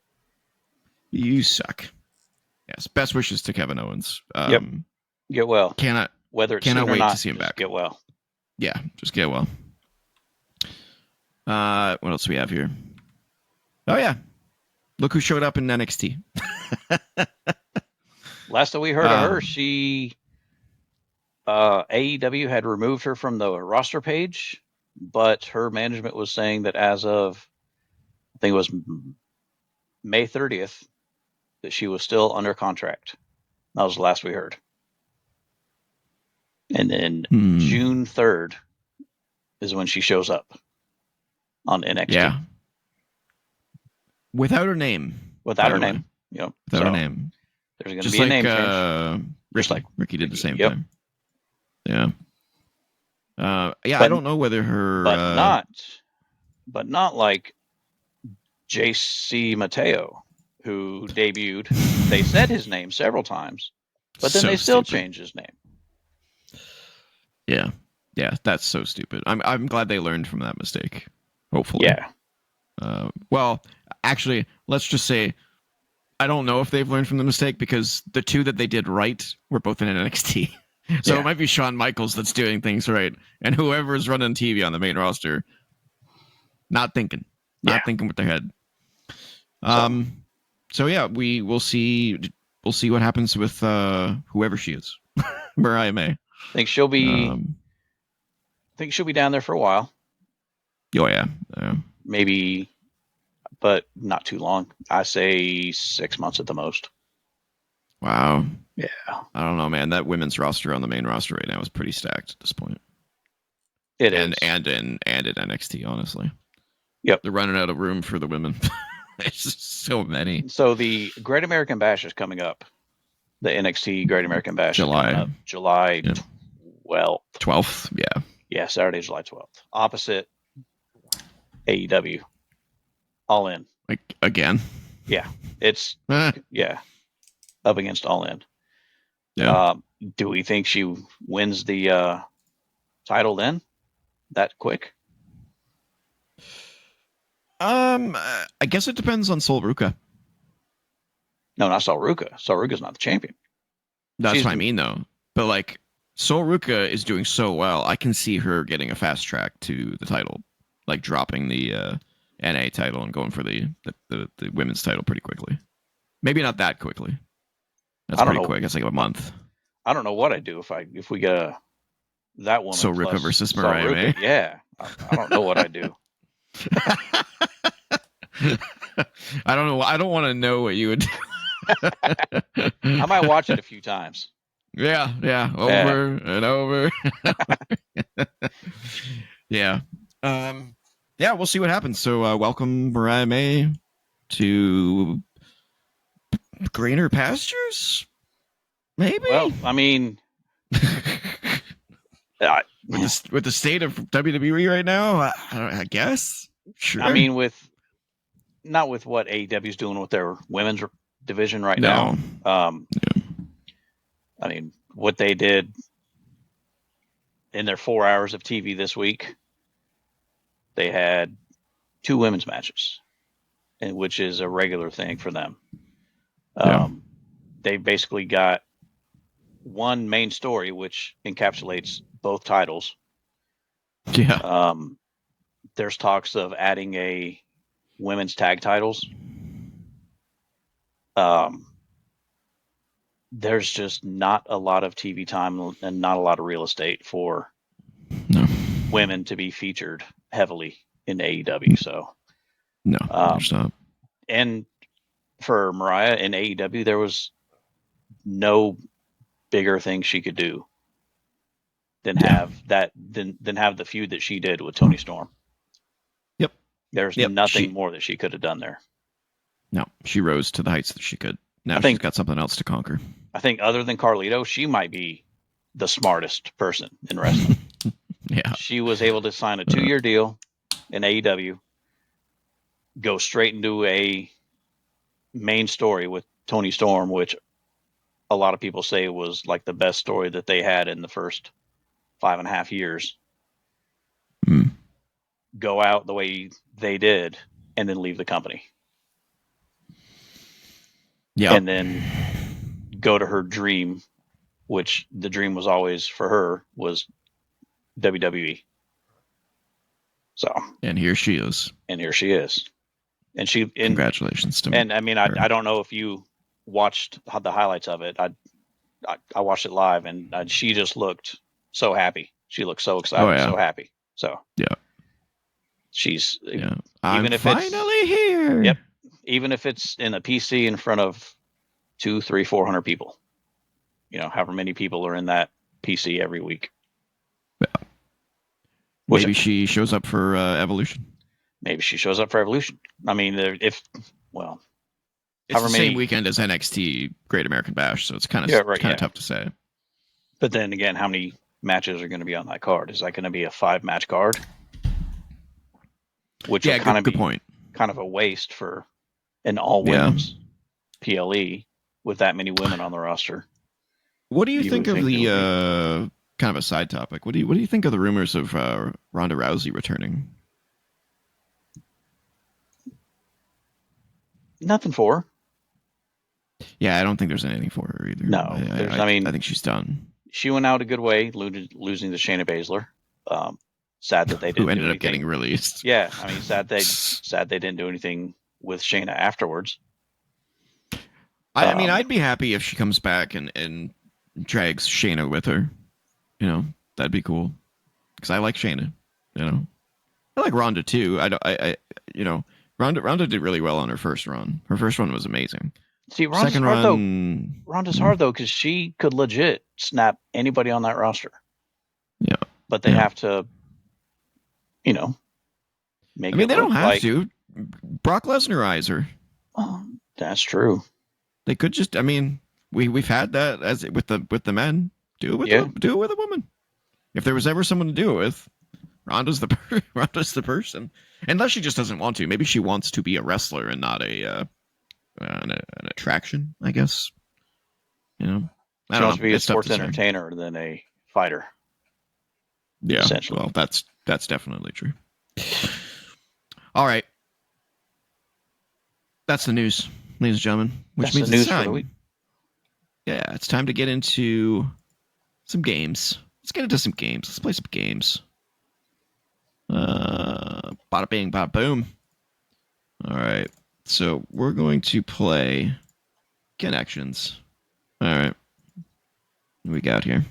You suck. Yes, best wishes to Kevin Owens. Get well. Cannot wait to see him back. Get well. Yeah, just get well. What else do we have here? Oh yeah, look who showed up in NXT. Last that we heard of her, she AEW had removed her from the roster page, but her management was saying that as of I think it was May 30th, that she was still under contract. That was the last we heard. And then June 3rd is when she shows up on NXT. Yeah. Without her name. Without her name. Yep. Without her name. There's going to be a name change. Ricky did the same thing. Yeah. I don't know whether her... But not like JC Mateo, who debuted. They said his name several times, but then So they still stupid. changed his name. Yeah. Yeah, that's so stupid. I'm glad they learned from that mistake. Hopefully. Yeah. Well, actually, let's just say I don't know if they've learned from the mistake because the two that they did right were both in NXT. So Yeah. it might be Shawn Michaels that's doing things right, and whoever's running TV on the main roster, not thinking with their head. So yeah, we'll see what happens with whoever she is, Mariah May. I think she'll be down there for a while. Oh yeah. Maybe, but not too long. I say 6 months at the most. Wow. Yeah. I don't know, man. That women's roster on the main roster right now is pretty stacked at this point. It is. And in NXT, honestly. Yep. They're running out of room for the women. It's just so many. So the Great American Bash is coming up. The NXT Great American Bash is coming up July 12th. 12th, yeah. Yeah, Saturday, July 12th. Opposite AEW. All In. Like, again? Yeah. It's, yeah, up against All In. Yeah. Do we think she wins the title then? That quick? I guess it depends on Sol Ruka. No, not Sol Ruka. Sol Ruka's not the champion. That's what I mean, though. But, like, Sol Ruka is doing so well, I can see her getting a fast track to the title. Like, dropping the NA title and going for the women's title pretty quickly. Maybe not that quickly. That's pretty quick. It's like a month. I don't know what I'd do if we get that woman. Sol Ruka versus Mariah May? Yeah. I don't know what I'd do. I don't know. I don't want to know what you would do. I might watch it a few times. Yeah. Over and over. Yeah. Yeah, we'll see what happens. So welcome Mariah May to greener pastures? Maybe? Well, I mean, with the state of WWE right now, I guess. Sure. I mean, not with what AEW's doing with their women's division right now. I mean, what they did in their 4 hours of TV this week, they had 2 women's matches, which is a regular thing for them. They basically got one main story, which encapsulates both titles. Yeah. There's talks of adding a women's tag titles. There's just not a lot of TV time and not a lot of real estate for women to be featured heavily in AEW. So no, there's not. And for Mariah in AEW, there was no bigger thing she could do than have the feud that she did with Tony Storm. Yep. There's nothing more that she could have done there. No, she rose to the heights that she could. Now she's got something else to conquer. I think other than Carlito, she might be the smartest person in wrestling. Yeah. She was able to sign a 2-year deal in AEW, go straight into a main story with Tony Storm, which a lot of people say was like the best story that they had in the first 5.5 years. Go out the way they did and then leave the company. Yeah. And then go to her dream, which the dream was always for her was WWE. So. And here she is. And congratulations to me. And I mean, I don't know if you watched the highlights of it. I watched it live, and she just looked so happy. She looked so excited, so happy. So yeah, she's even I'm if finally it's, here. Yep. Even if it's in a PC in front of 200, 300, 400 people, however many people are in that PC every week. Yeah. Maybe she shows up for Evolution. Maybe she shows up for Evolution. I mean, it's the same weekend as NXT Great American Bash, so it's kind of tough to say. But then again, how many matches are going to be on that card? Is that going to be a 5-match card? Which would kind of be point. Kind of a waste for an all women's. PLE with that many women on the roster. What do you You think would of think there would the kind of a side topic? What do you think of the rumors of Ronda Rousey returning? Nothing for her. Yeah, I don't think there's anything for her either. No, I mean, I think she's done. she went out a good way, losing to Shayna Baszler. Sad that they Who didn't do ended up anything. getting released? Yeah, I mean, sad they didn't do anything with Shayna afterwards. I mean, I'd be happy if she comes back and drags Shayna with her. You know, that'd be cool. Because I like Shayna. You know, I like Ronda too. You know, Ronda did really well on her first run. Her first run was amazing. See, Ronda's Second hard though. run, Ronda's hard though because she could legit snap anybody on that roster. Yeah, But they have to, you know, make. I mean, it they don't look have like, to. Brock Lesnarize her. Oh, that's true. They could just. I mean, we've had that as with the men. Do it with do it with a woman. If there was ever someone to do it with, Ronda's the person. Unless she just doesn't want to. Maybe she wants to be a wrestler and not an attraction. I guess. You know. She wants to be a sports entertainer than a fighter. Yeah. Well, that's definitely true. All right. That's the news, ladies and gentlemen. Which means it's time. For the week. Yeah, it's time to get into some games. Let's get into some games. Let's play some games. Bada bing, bada boom. All right. So we're going to play Connections. All right. What we got here?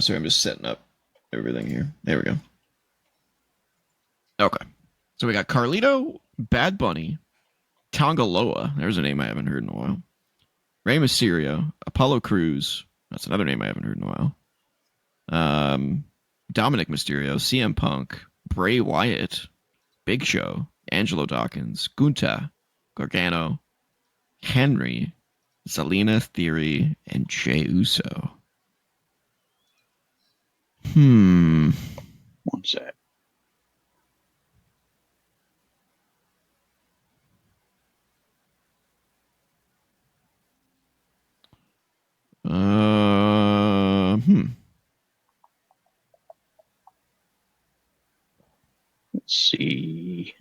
Sorry, I'm just setting up everything here. There we go. Okay. So we got Carlito, Bad Bunny, Tongaloa. There's a name I haven't heard in a while. Rey Mysterio, Apollo Crews. That's another name I haven't heard in a while. Dominic Mysterio, CM Punk, Bray Wyatt, Big Show, Angelo Dawkins, Gunta, Gargano, Henry, Zelina Theory, and Jey Uso. One sec. Let's see.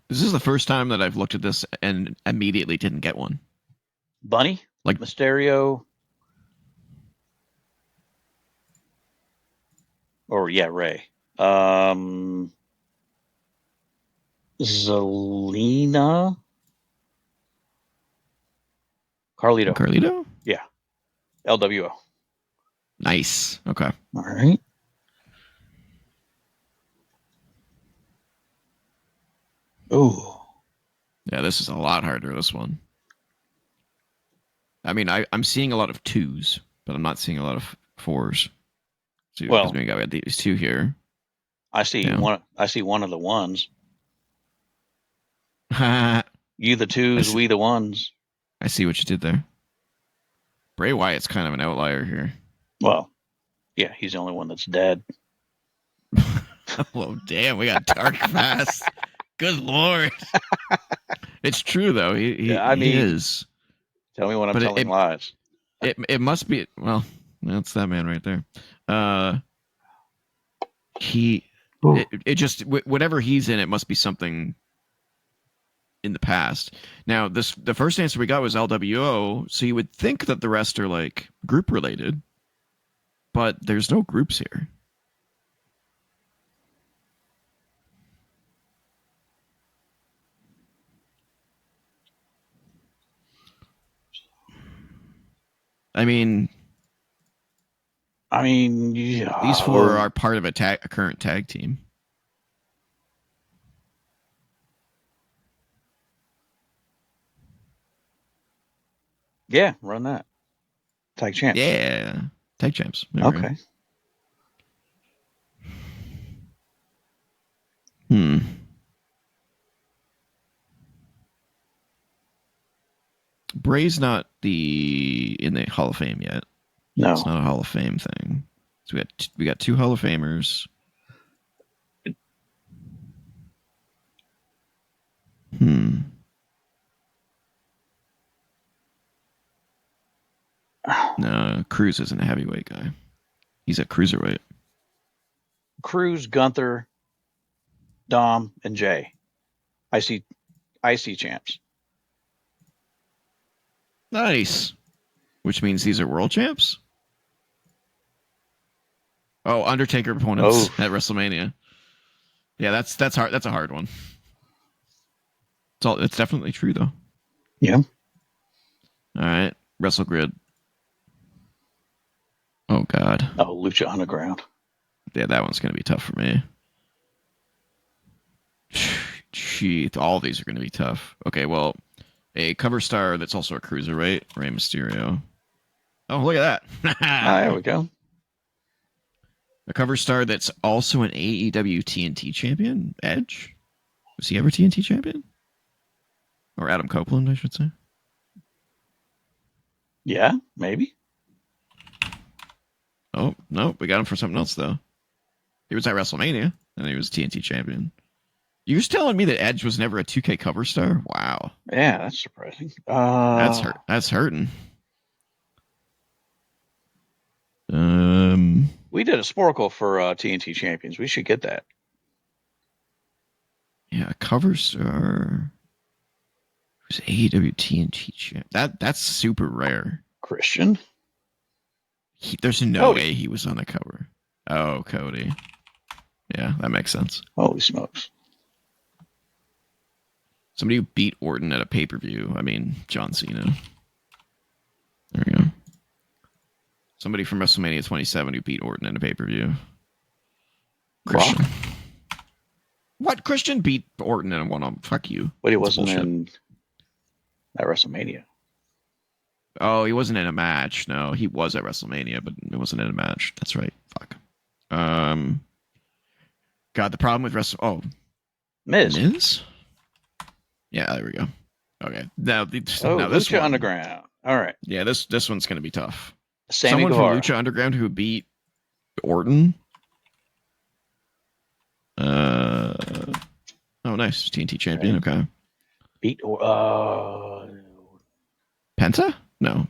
This is the first time that I've looked at this and immediately didn't get one. Bunny? Like Mysterio? Or, yeah, Ray. Zelina? Carlito? Yeah. LWO. Nice. Okay. All right. Oh. Yeah, this is a lot harder, this one. I mean, I'm seeing a lot of 2s, but I'm not seeing a lot of 4s. So, well, we got these 2 here. I see one. I see one of the ones. You the 2s, we the 1s. I see what you did there. Bray Wyatt's kind of an outlier here. Well, yeah, he's the only one that's dead. Well, damn, we got dark fast. Good Lord. It's true, though. He is. Tell me when I'm telling lies. It must be. Well, that's that man right there. It just whatever he's in, it must be something in the past. Now, the first answer we got was LWO, so you would think that the rest are like group related, but there's no groups here. I mean, yeah. These 4 are part of a current tag team. Yeah, run that. Tag champs. Yeah, tag champs. Okay. Bray's not in the Hall of Fame yet. It's No. not a Hall of Fame thing. So we got 2 Hall of Famers. No, Cruz isn't a heavyweight guy. He's a cruiserweight. Cruz, Gunther, Dom, and Jay. IC champs. Nice. Which means these are world champs? Oh, Undertaker opponents at WrestleMania. Yeah, that's hard. That's a hard one. It's definitely true though. Yeah. All right, Wrestle Grid. Oh God. Oh, Lucha Underground. Yeah, that one's gonna be tough for me. Gee, all of these are gonna be tough. Okay, well, a cover star that's also a cruiserweight, Rey Mysterio. Oh, look at that. There we go. A cover star that's also an AEW TNT champion, Edge. Was he ever TNT champion? Or Adam Copeland, I should say. Yeah, maybe. Oh, no, we got him for something else, though. He was at WrestleMania, and he was TNT champion. You're just telling me that Edge was never a 2K cover star? Wow. Yeah, that's surprising. That's hurting. We did a Sporkle for TNT champions. We should get that. Yeah, a cover star. Who's AEW TNT champ? That's super rare. Christian. There's no Cody. way he was on the cover. Oh, Cody. Yeah, that makes sense. Holy smokes. Somebody who beat Orton at a pay-per-view. I mean, John Cena. There we go. Somebody from WrestleMania 27 who beat Orton in a pay-per-view. Christian. Brock? What? Christian beat Orton in a one-on? Fuck you. But he wasn't in at WrestleMania. Oh, he wasn't in a match. No, he was at WrestleMania, but it wasn't in a match. That's right. Fuck. God, the problem with Miz. Miz? Yeah, there we go. Okay. Now this Lucha one, Underground. All right. Yeah, this one's going to be tough. Sammy Someone Guevara. from Lucha Underground who beat Orton. Oh, nice. TNT champion. Okay. Beat Penta? No.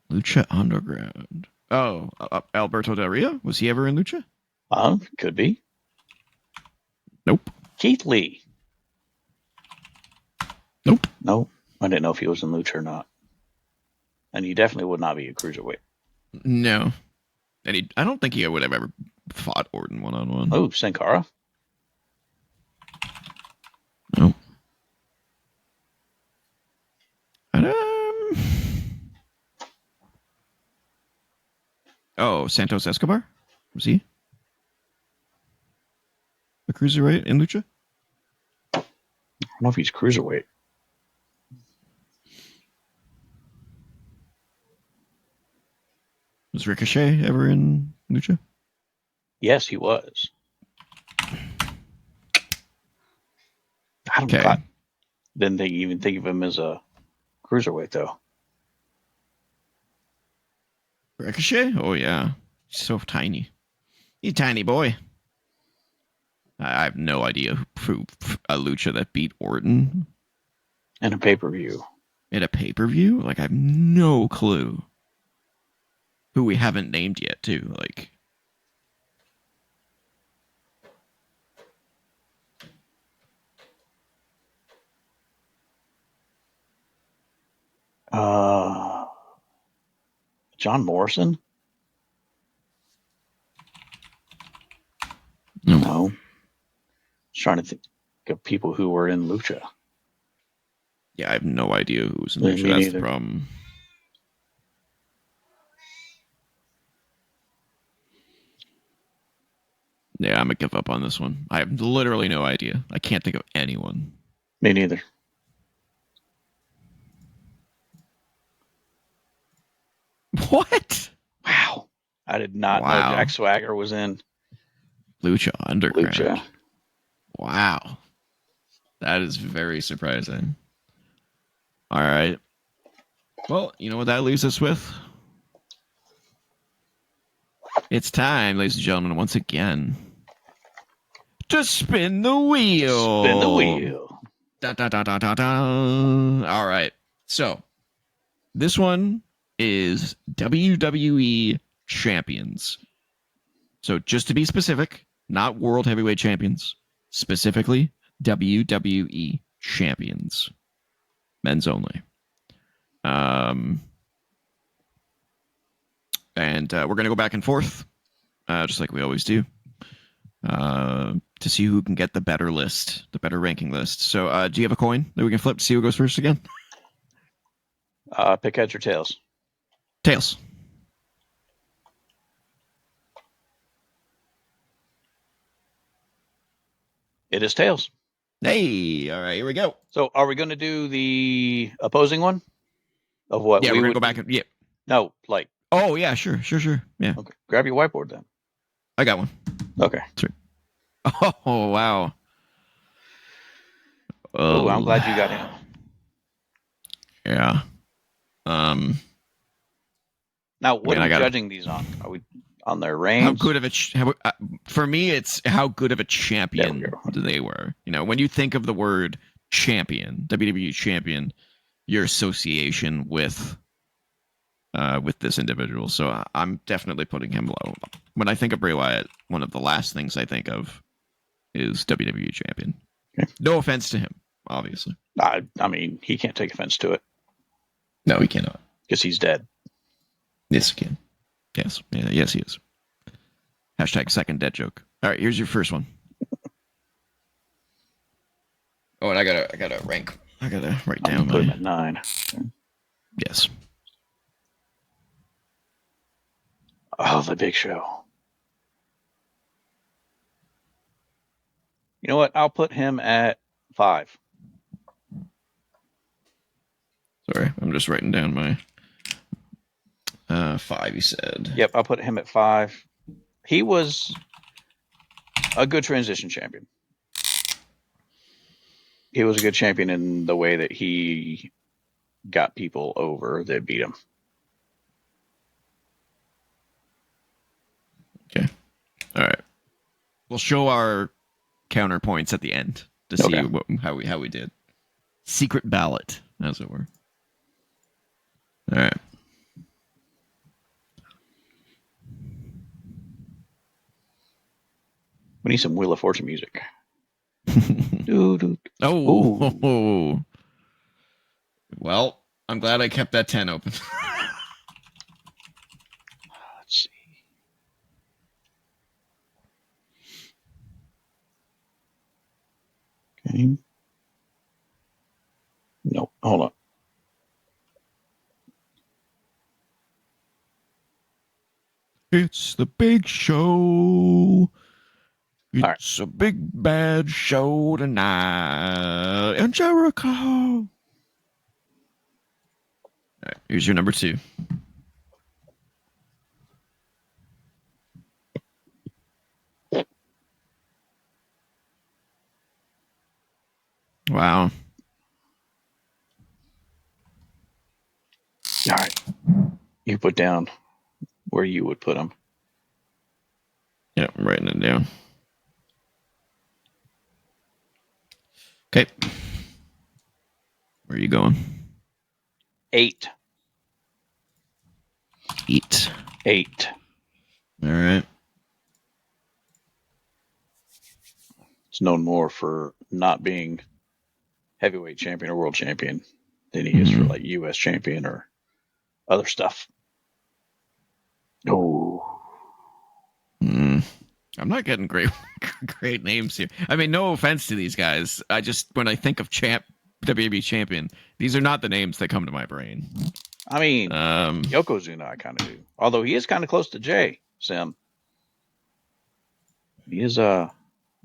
Lucha Underground. Oh, Alberto Del Rio? Was he ever in Lucha? Could be. Nope. Keith Lee. Nope. No, I didn't know if he was in Lucha or not. And he definitely would not be a cruiserweight. No. And I don't think he would have ever fought Orton one-on-one. Oh, Sin Cara. Nope. Oh, Santos Escobar? Was he a cruiserweight in Lucha? I don't know if he's cruiserweight. Was Ricochet ever in Lucha? Yes, he was. Didn't even think of him as a cruiserweight, though. Ricochet? Oh, yeah. He's so tiny. He's a tiny boy. I have no idea who a Lucha that beat Orton. In a pay-per-view. In a pay-per-view? Like, I have no clue. Who we haven't named yet, too. Like... John Morrison? No. Just trying to think of people who were in Lucha. Yeah, I have no idea who was in Me Lucha. That's neither. the problem. Yeah, I'm going to give up on this one. I have literally no idea. I can't think of anyone. Me neither. What? Wow. I did not know Jack Swagger was in Lucha Underground. Lucha. Wow. That is very surprising. All right. Well, you know what that leaves us with? It's time, ladies and gentlemen, once again, to spin the wheel. Spin the wheel. Da, da, da, da, da, da. All right. So, this one is WWE champions. So, just to be specific, not world heavyweight champions, specifically WWE champions, men's only. And we're going to go back and forth, just like we always do, to see who can get the better list, the better ranking list. So, do you have a coin that we can flip to see who goes first again? Pick heads or tails. Tails. It is tails. Hey, all right, here we go. So, are we going to do the opposing one of what? Yeah, we're gonna go back and yeah. No, like. Oh yeah, sure. Yeah. Okay, grab your whiteboard then. I got one. Okay. Sweet. Oh wow. Oh, I'm glad you got him. Yeah. Now, what are we judging these on? Are we on their range? How good of a for me, it's how good of a champion they were. You know, when you think of the word champion, WWE champion, your association with this individual. So I'm definitely putting him low. When I think of Bray Wyatt, one of the last things I think of is WWE champion. Okay. No offense to him, obviously. I mean, he can't take offense to it. No, he cannot. Because he's dead. Yes, he can. Yes. Yeah, yes, he is. Hashtag second dead joke. All right, here's your first one. Oh, and I gotta rank. I gotta write down. Put him at 9. Yes. Oh, the Big Show. You know what? I'll put him at 5. Sorry, I'm just writing down my 5, you said. Yep, I'll put him at 5. He was a good transition champion. He was a good champion in the way that he got people over that beat him. Okay. All right. We'll show our counterpoints at the end to see how we did. Secret ballot, as it were. All right. We need some Wheel of Fortune music. Oh. Well, I'm glad I kept that 10 open. Let's see. Okay. No, hold on. It's the big show. It's a big bad show tonight. And Jericho. All right, here's your number 2. Wow. All right. You put down where you would put him. Yeah, I'm writing it down. Okay. Where are you going? 8. 8. All right. It's known more for not being heavyweight champion or world champion than he is for like U.S. champion or other stuff. Oh. I'm not getting great names here. I mean, no offense to these guys. When I think of WWE champion, these are not the names that come to my brain. I mean, Yokozuna, I kind of do. Although he is kind of close to Jay, Sim. He is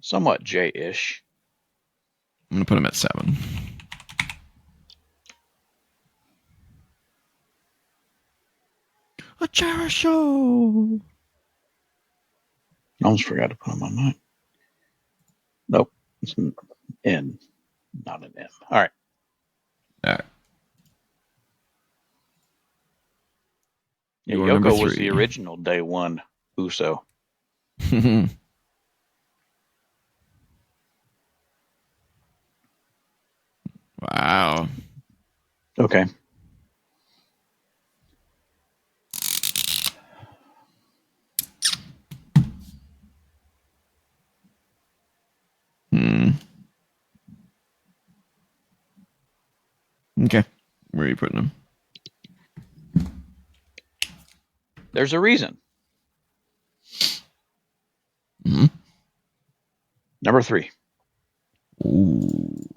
somewhat Jay-ish. I'm going to put him at 7. A Jericho show. I almost forgot to put him on mine. Nope. It's an N, not an M. All right. Yeah, Your number Yoko was the 3. original day one Uso. Wow. Okay. Okay. Where are you putting him? There's a reason. Mm-hmm. Number 3. Ooh.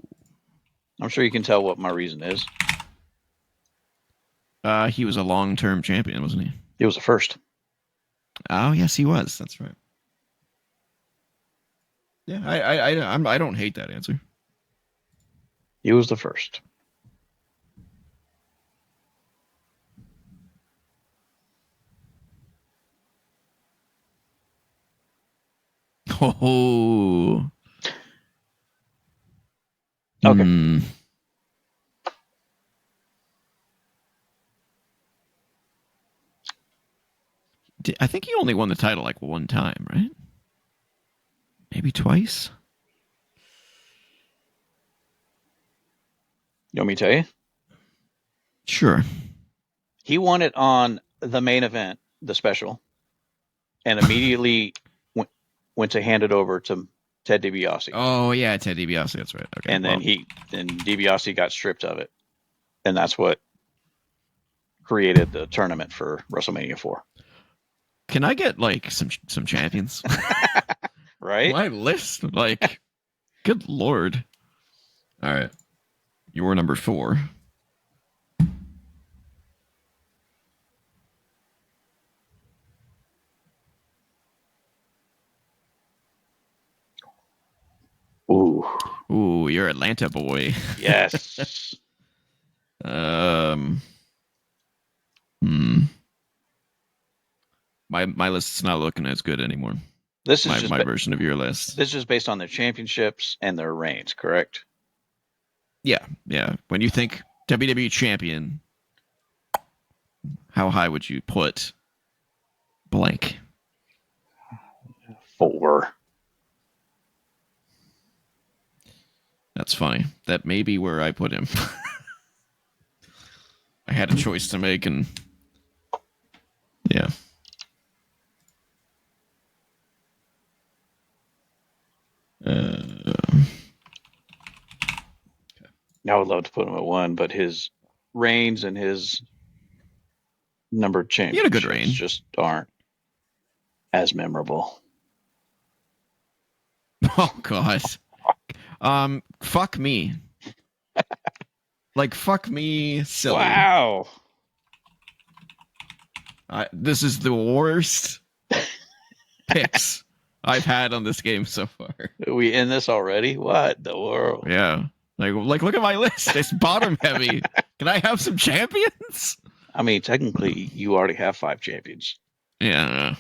I'm sure you can tell what my reason is. He was a long-term champion, wasn't he? He was the first. Oh, yes, he was. That's right. Yeah, I don't hate that answer. He was the first. Oh. Okay. I think he only won the title like one time, right? Maybe twice? You want me to tell you? Sure. He won it on the main event, the special, and immediately went to hand it over to Ted DiBiase. Oh, yeah, Ted DiBiase. That's right. Okay. And then DiBiase got stripped of it. And that's what created the tournament for WrestleMania 4. Can I get like some champions? Right? My list, like, good lord. All right, you're number 4. Ooh, you're Atlanta boy. Yes. My list's not looking as good anymore. This is my version of your list. This is based on their championships and their reigns, correct? Yeah. When you think WWE champion, how high would you put blank? 4. That's funny. That may be where I put him. I had a choice to make, and yeah. I would love to put him at 1, but his reigns and his numbered championships He had a good reign. Just aren't as memorable. Oh God. Fuck me. Like, fuck me silly. Wow. This is the worst picks I've had on this game so far. Are we in this already? What the world? Yeah. Like look at my list. It's bottom heavy. Can I have some champions? I mean, technically, you already have 5 champions. Yeah.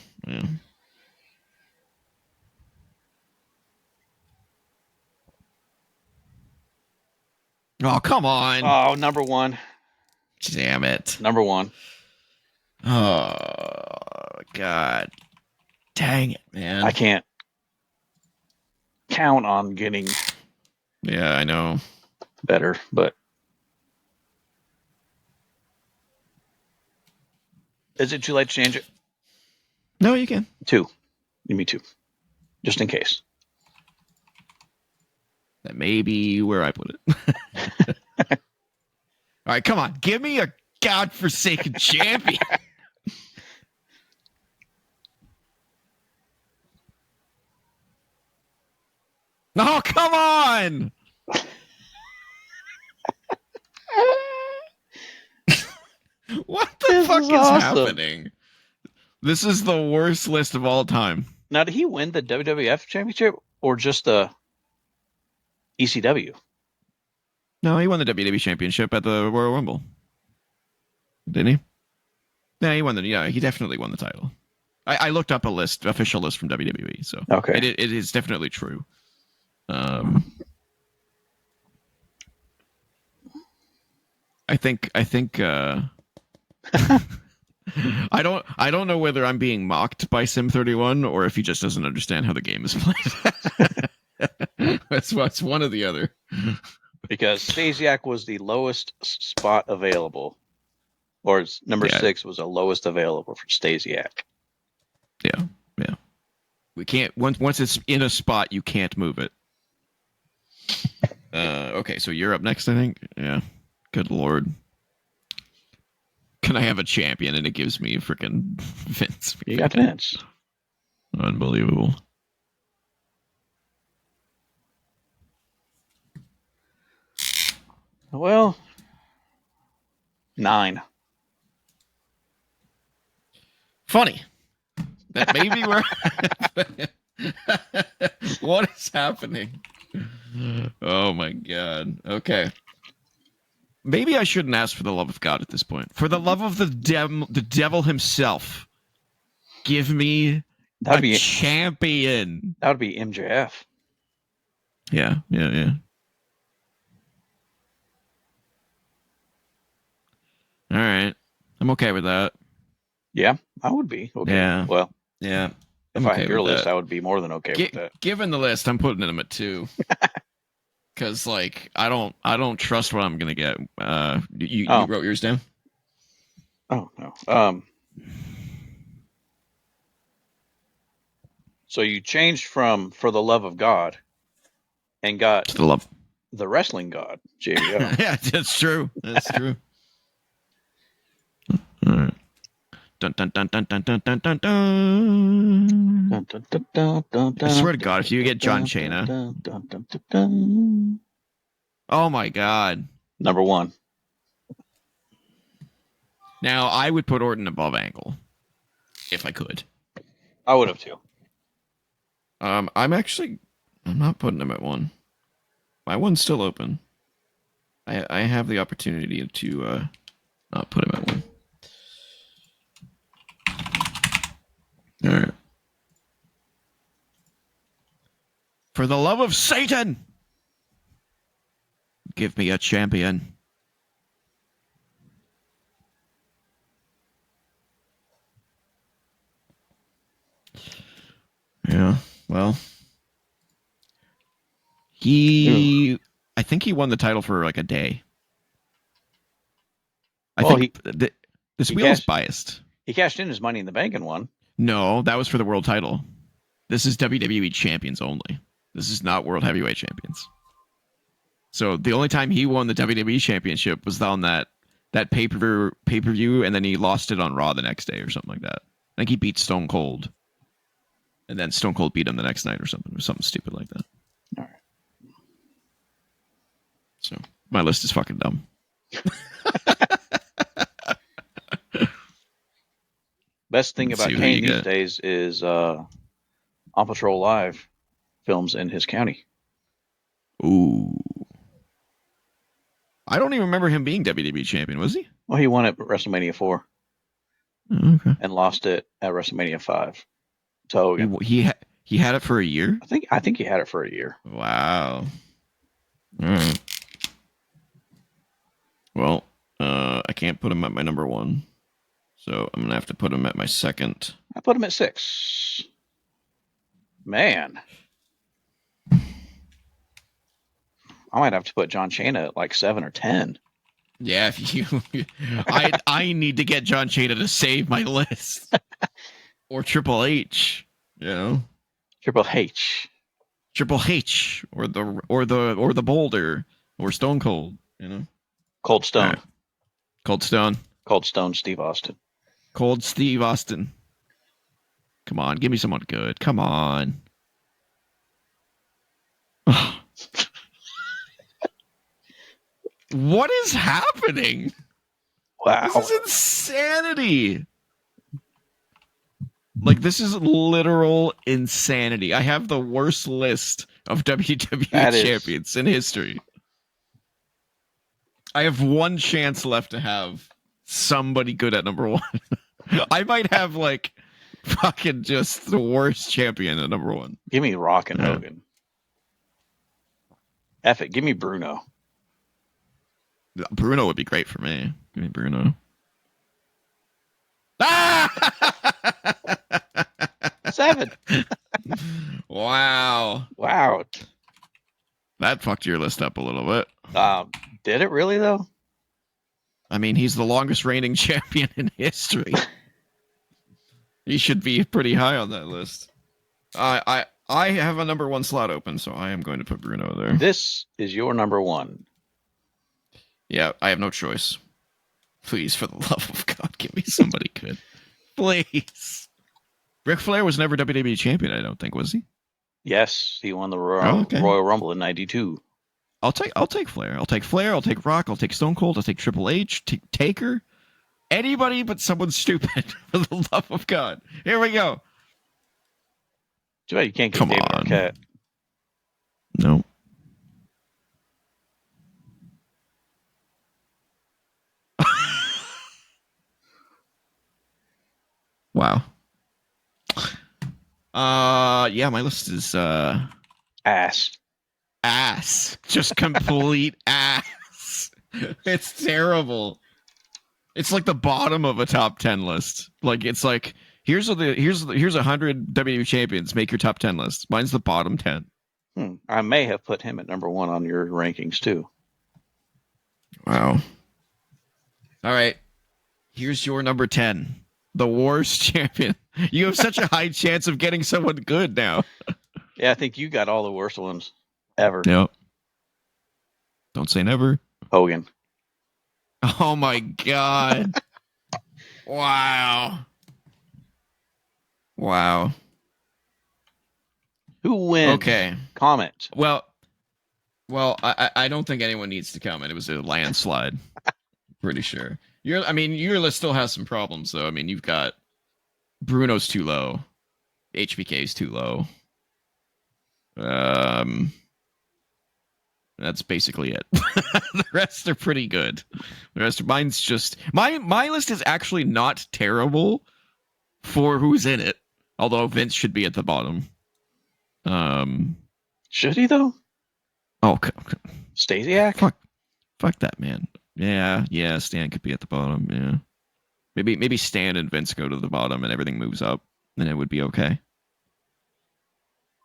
Oh, come on. Oh, number 1. Damn it. Number 1. Oh, God. Dang it, man. I can't count on getting Yeah, I know. better, but is it too late to change it? No, you can. 2. Give me 2. Just in case. That may be where I put it. All right, come on. Give me a godforsaken champion. Oh, come on. What the fuck is awesome. happening? This is the worst list of all time. Now, did he win the WWF championship or just the ECW? No, he won the WWE championship at the Royal Rumble. Didn't he? Yeah, he won he definitely won the title. I looked up official list from WWE, so okay, it is definitely true. I think I don't know whether I'm being mocked by Sim31 or if he just doesn't understand how the game is played. It's one or the other. Because Stasiak was the lowest spot available, or number Yeah. 6 was the lowest available for Stasiak. Yeah. Yeah. We can't once it's in a spot, you can't move it. Okay, so you're up next, I think. Yeah. Good lord. Can I have a champion and it gives me freaking Vince? You got Vince. Unbelievable. Well, 9. Funny. That may be where. What is happening? Oh my god. Okay. Maybe I shouldn't ask for the love of God at this point. For the love of the devil himself, give me a champion. That would be MJF. Yeah. All right. I'm okay with that. Yeah, I would be. Okay. Yeah. Well, yeah. If I had your list, I would be more than okay with that. Given the list, I'm putting him at 2. Because like I don't trust what I'm gonna get. You wrote yours down? Oh no. So you changed from For the Love of God and got the Wrestling God, JBO. Yeah, that's true. That's true. All right. Dun dun dun dun dun dun dun dun dun. I swear to God, if you get John Cena. Oh my God. Number 1. Now I would put Orton above Angle, if I could. I would have too. I'm not putting him at 1. My 1's still open. I have the opportunity to not put him at 1. All right. For the love of Satan, give me a champion. Yeah, well, I think he won the title for like a day. This wheel's biased. He cashed in his Money in the Bank and won. No, that was for the world title. This is WWE champions only. This is not world heavyweight champions. So the only time he won the WWE championship was on that pay-per-view, and then he lost it on Raw the next day or something like that. I think he beat Stone Cold. And then Stone Cold beat him the next night or something stupid like that. All right. So my list is fucking dumb. Best thing about Kane these days is On Patrol Live films in his county. Ooh. I don't even remember him being WWE champion, was he? Well, he won it at WrestleMania 4. Okay. And lost it at WrestleMania 5 to Hogan. He had it for a year? I think he had it for a year. Wow. All right. Well, I can't put him at my number 1. So I'm going to have to put him at my 2nd. I put him at 6. Man. I might have to put John Cena at like 7 or 10. Yeah, if you I need to get John Cena to save my list. Or Triple H, you know. Triple H. Triple H or the Boulder or Stone Cold, you know. Cold Stone. Right. Cold Stone. Cold Stone Steve Austin. Cold Steve Austin. Come on, give me someone good. Come on. What is happening? Wow. This is insanity. Like, this is literal insanity. I have the worst list of WWE champions in history. I have one chance left to have somebody good at number 1. I might have, like, fucking just the worst champion at number 1. Give me Rock and Hogan. F it. Give me Bruno. Bruno would be great for me. Give me Bruno. Ah! 7. Wow. Wow. That fucked your list up a little bit. Did it really, though? I mean, he's the longest reigning champion in history. He should be pretty high on that list. I have a number 1 slot open, so I am going to put Bruno there. This is your number 1. Yeah, I have no choice. Please, for the love of God, give me somebody good. Please. Ric Flair was never WWE champion, I don't think, was he? Yes, he won the Royal Rumble in '92. I'll take Flair. I'll take Flair. I'll take Rock. I'll take Stone Cold. I'll take Triple H. Taker. Anybody but someone stupid. For the love of God. Here we go. Too bad you can't get Come David on. Arquette. No. Wow. Yeah, my list is Ass. Just complete ass. It's terrible. It's like the bottom of a top 10 list. Like it's like here's 100 WWE champions. Make your top 10 list. Mine's the bottom 10. I may have put him at number 1 on your rankings too. Wow. All right. Here's your number 10. The worst champion. You have such a high chance of getting someone good now. Yeah, I think you got all the worst ones ever. Yep. Don't say never. Hogan. Oh my God. Wow. Wow. Who wins? Okay. Comment. Well, I don't think anyone needs to comment. It was a landslide. Pretty sure. Your list still has some problems though. I mean, you've got Bruno's too low. HBK's too low. That's basically it. The rest are pretty good. The rest of mine's just my list is actually not terrible for who's in it. Although Vince should be at the bottom. Should he though? Oh, Stasiak? Fuck that man. Yeah, Stan could be at the bottom. Yeah, maybe Stan and Vince go to the bottom and everything moves up, and it would be okay.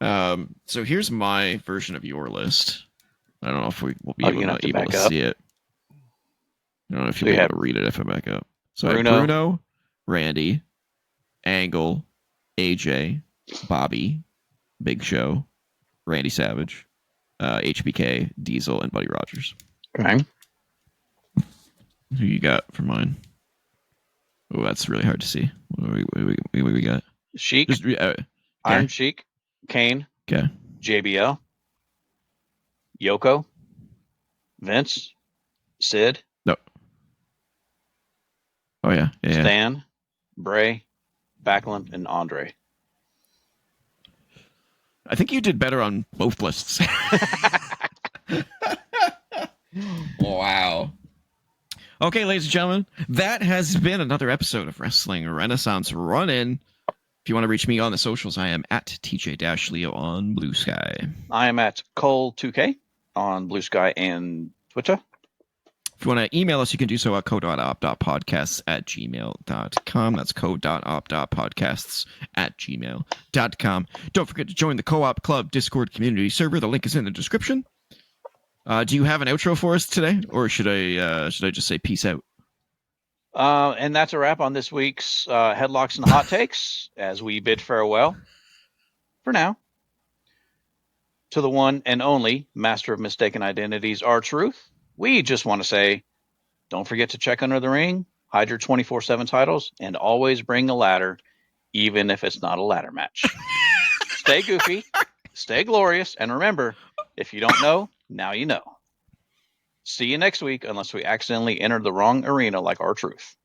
So here's my version of your list. I don't know if we will be able to see it. I don't know if you'll be able to read it if I back up. So I have Bruno, Randy, Angle, AJ, Bobby, Big Show, Randy Savage, HBK, Diesel, and Buddy Rogers. Okay. Who you got for mine? Oh, that's really hard to see. What do we got? Sheik. Okay. Iron Sheik. Kane. Okay. JBL. Yoko. Vince. Sid. No. Oh, yeah. Stan. Bray. Backlund. And Andre. I think you did better on both lists. Wow. Okay, ladies and gentlemen, that has been another episode of Wrestling Renaissance Run In. If you want to reach me on the socials, I am at TJ-Leo on BlueSky. I am at Cole2K on BlueSky and Twitter. If you want to email us, you can do so at co.op.podcasts@gmail.com. That's co.op.podcasts@gmail.com. Don't forget to join the Co-op Club Discord community server. The link is in the description. Do you have an outro for us today, or should I just say peace out? And that's a wrap on this week's Headlocks and Hot Takes as we bid farewell for now to the one and only Master of Mistaken Identities, R-Truth. We just want to say, don't forget to check under the ring, hide your 24/7 titles, and always bring a ladder, even if it's not a ladder match. Stay goofy, stay glorious, and remember, if you don't know, now you know. See you next week, unless we accidentally enter the wrong arena like R-Truth.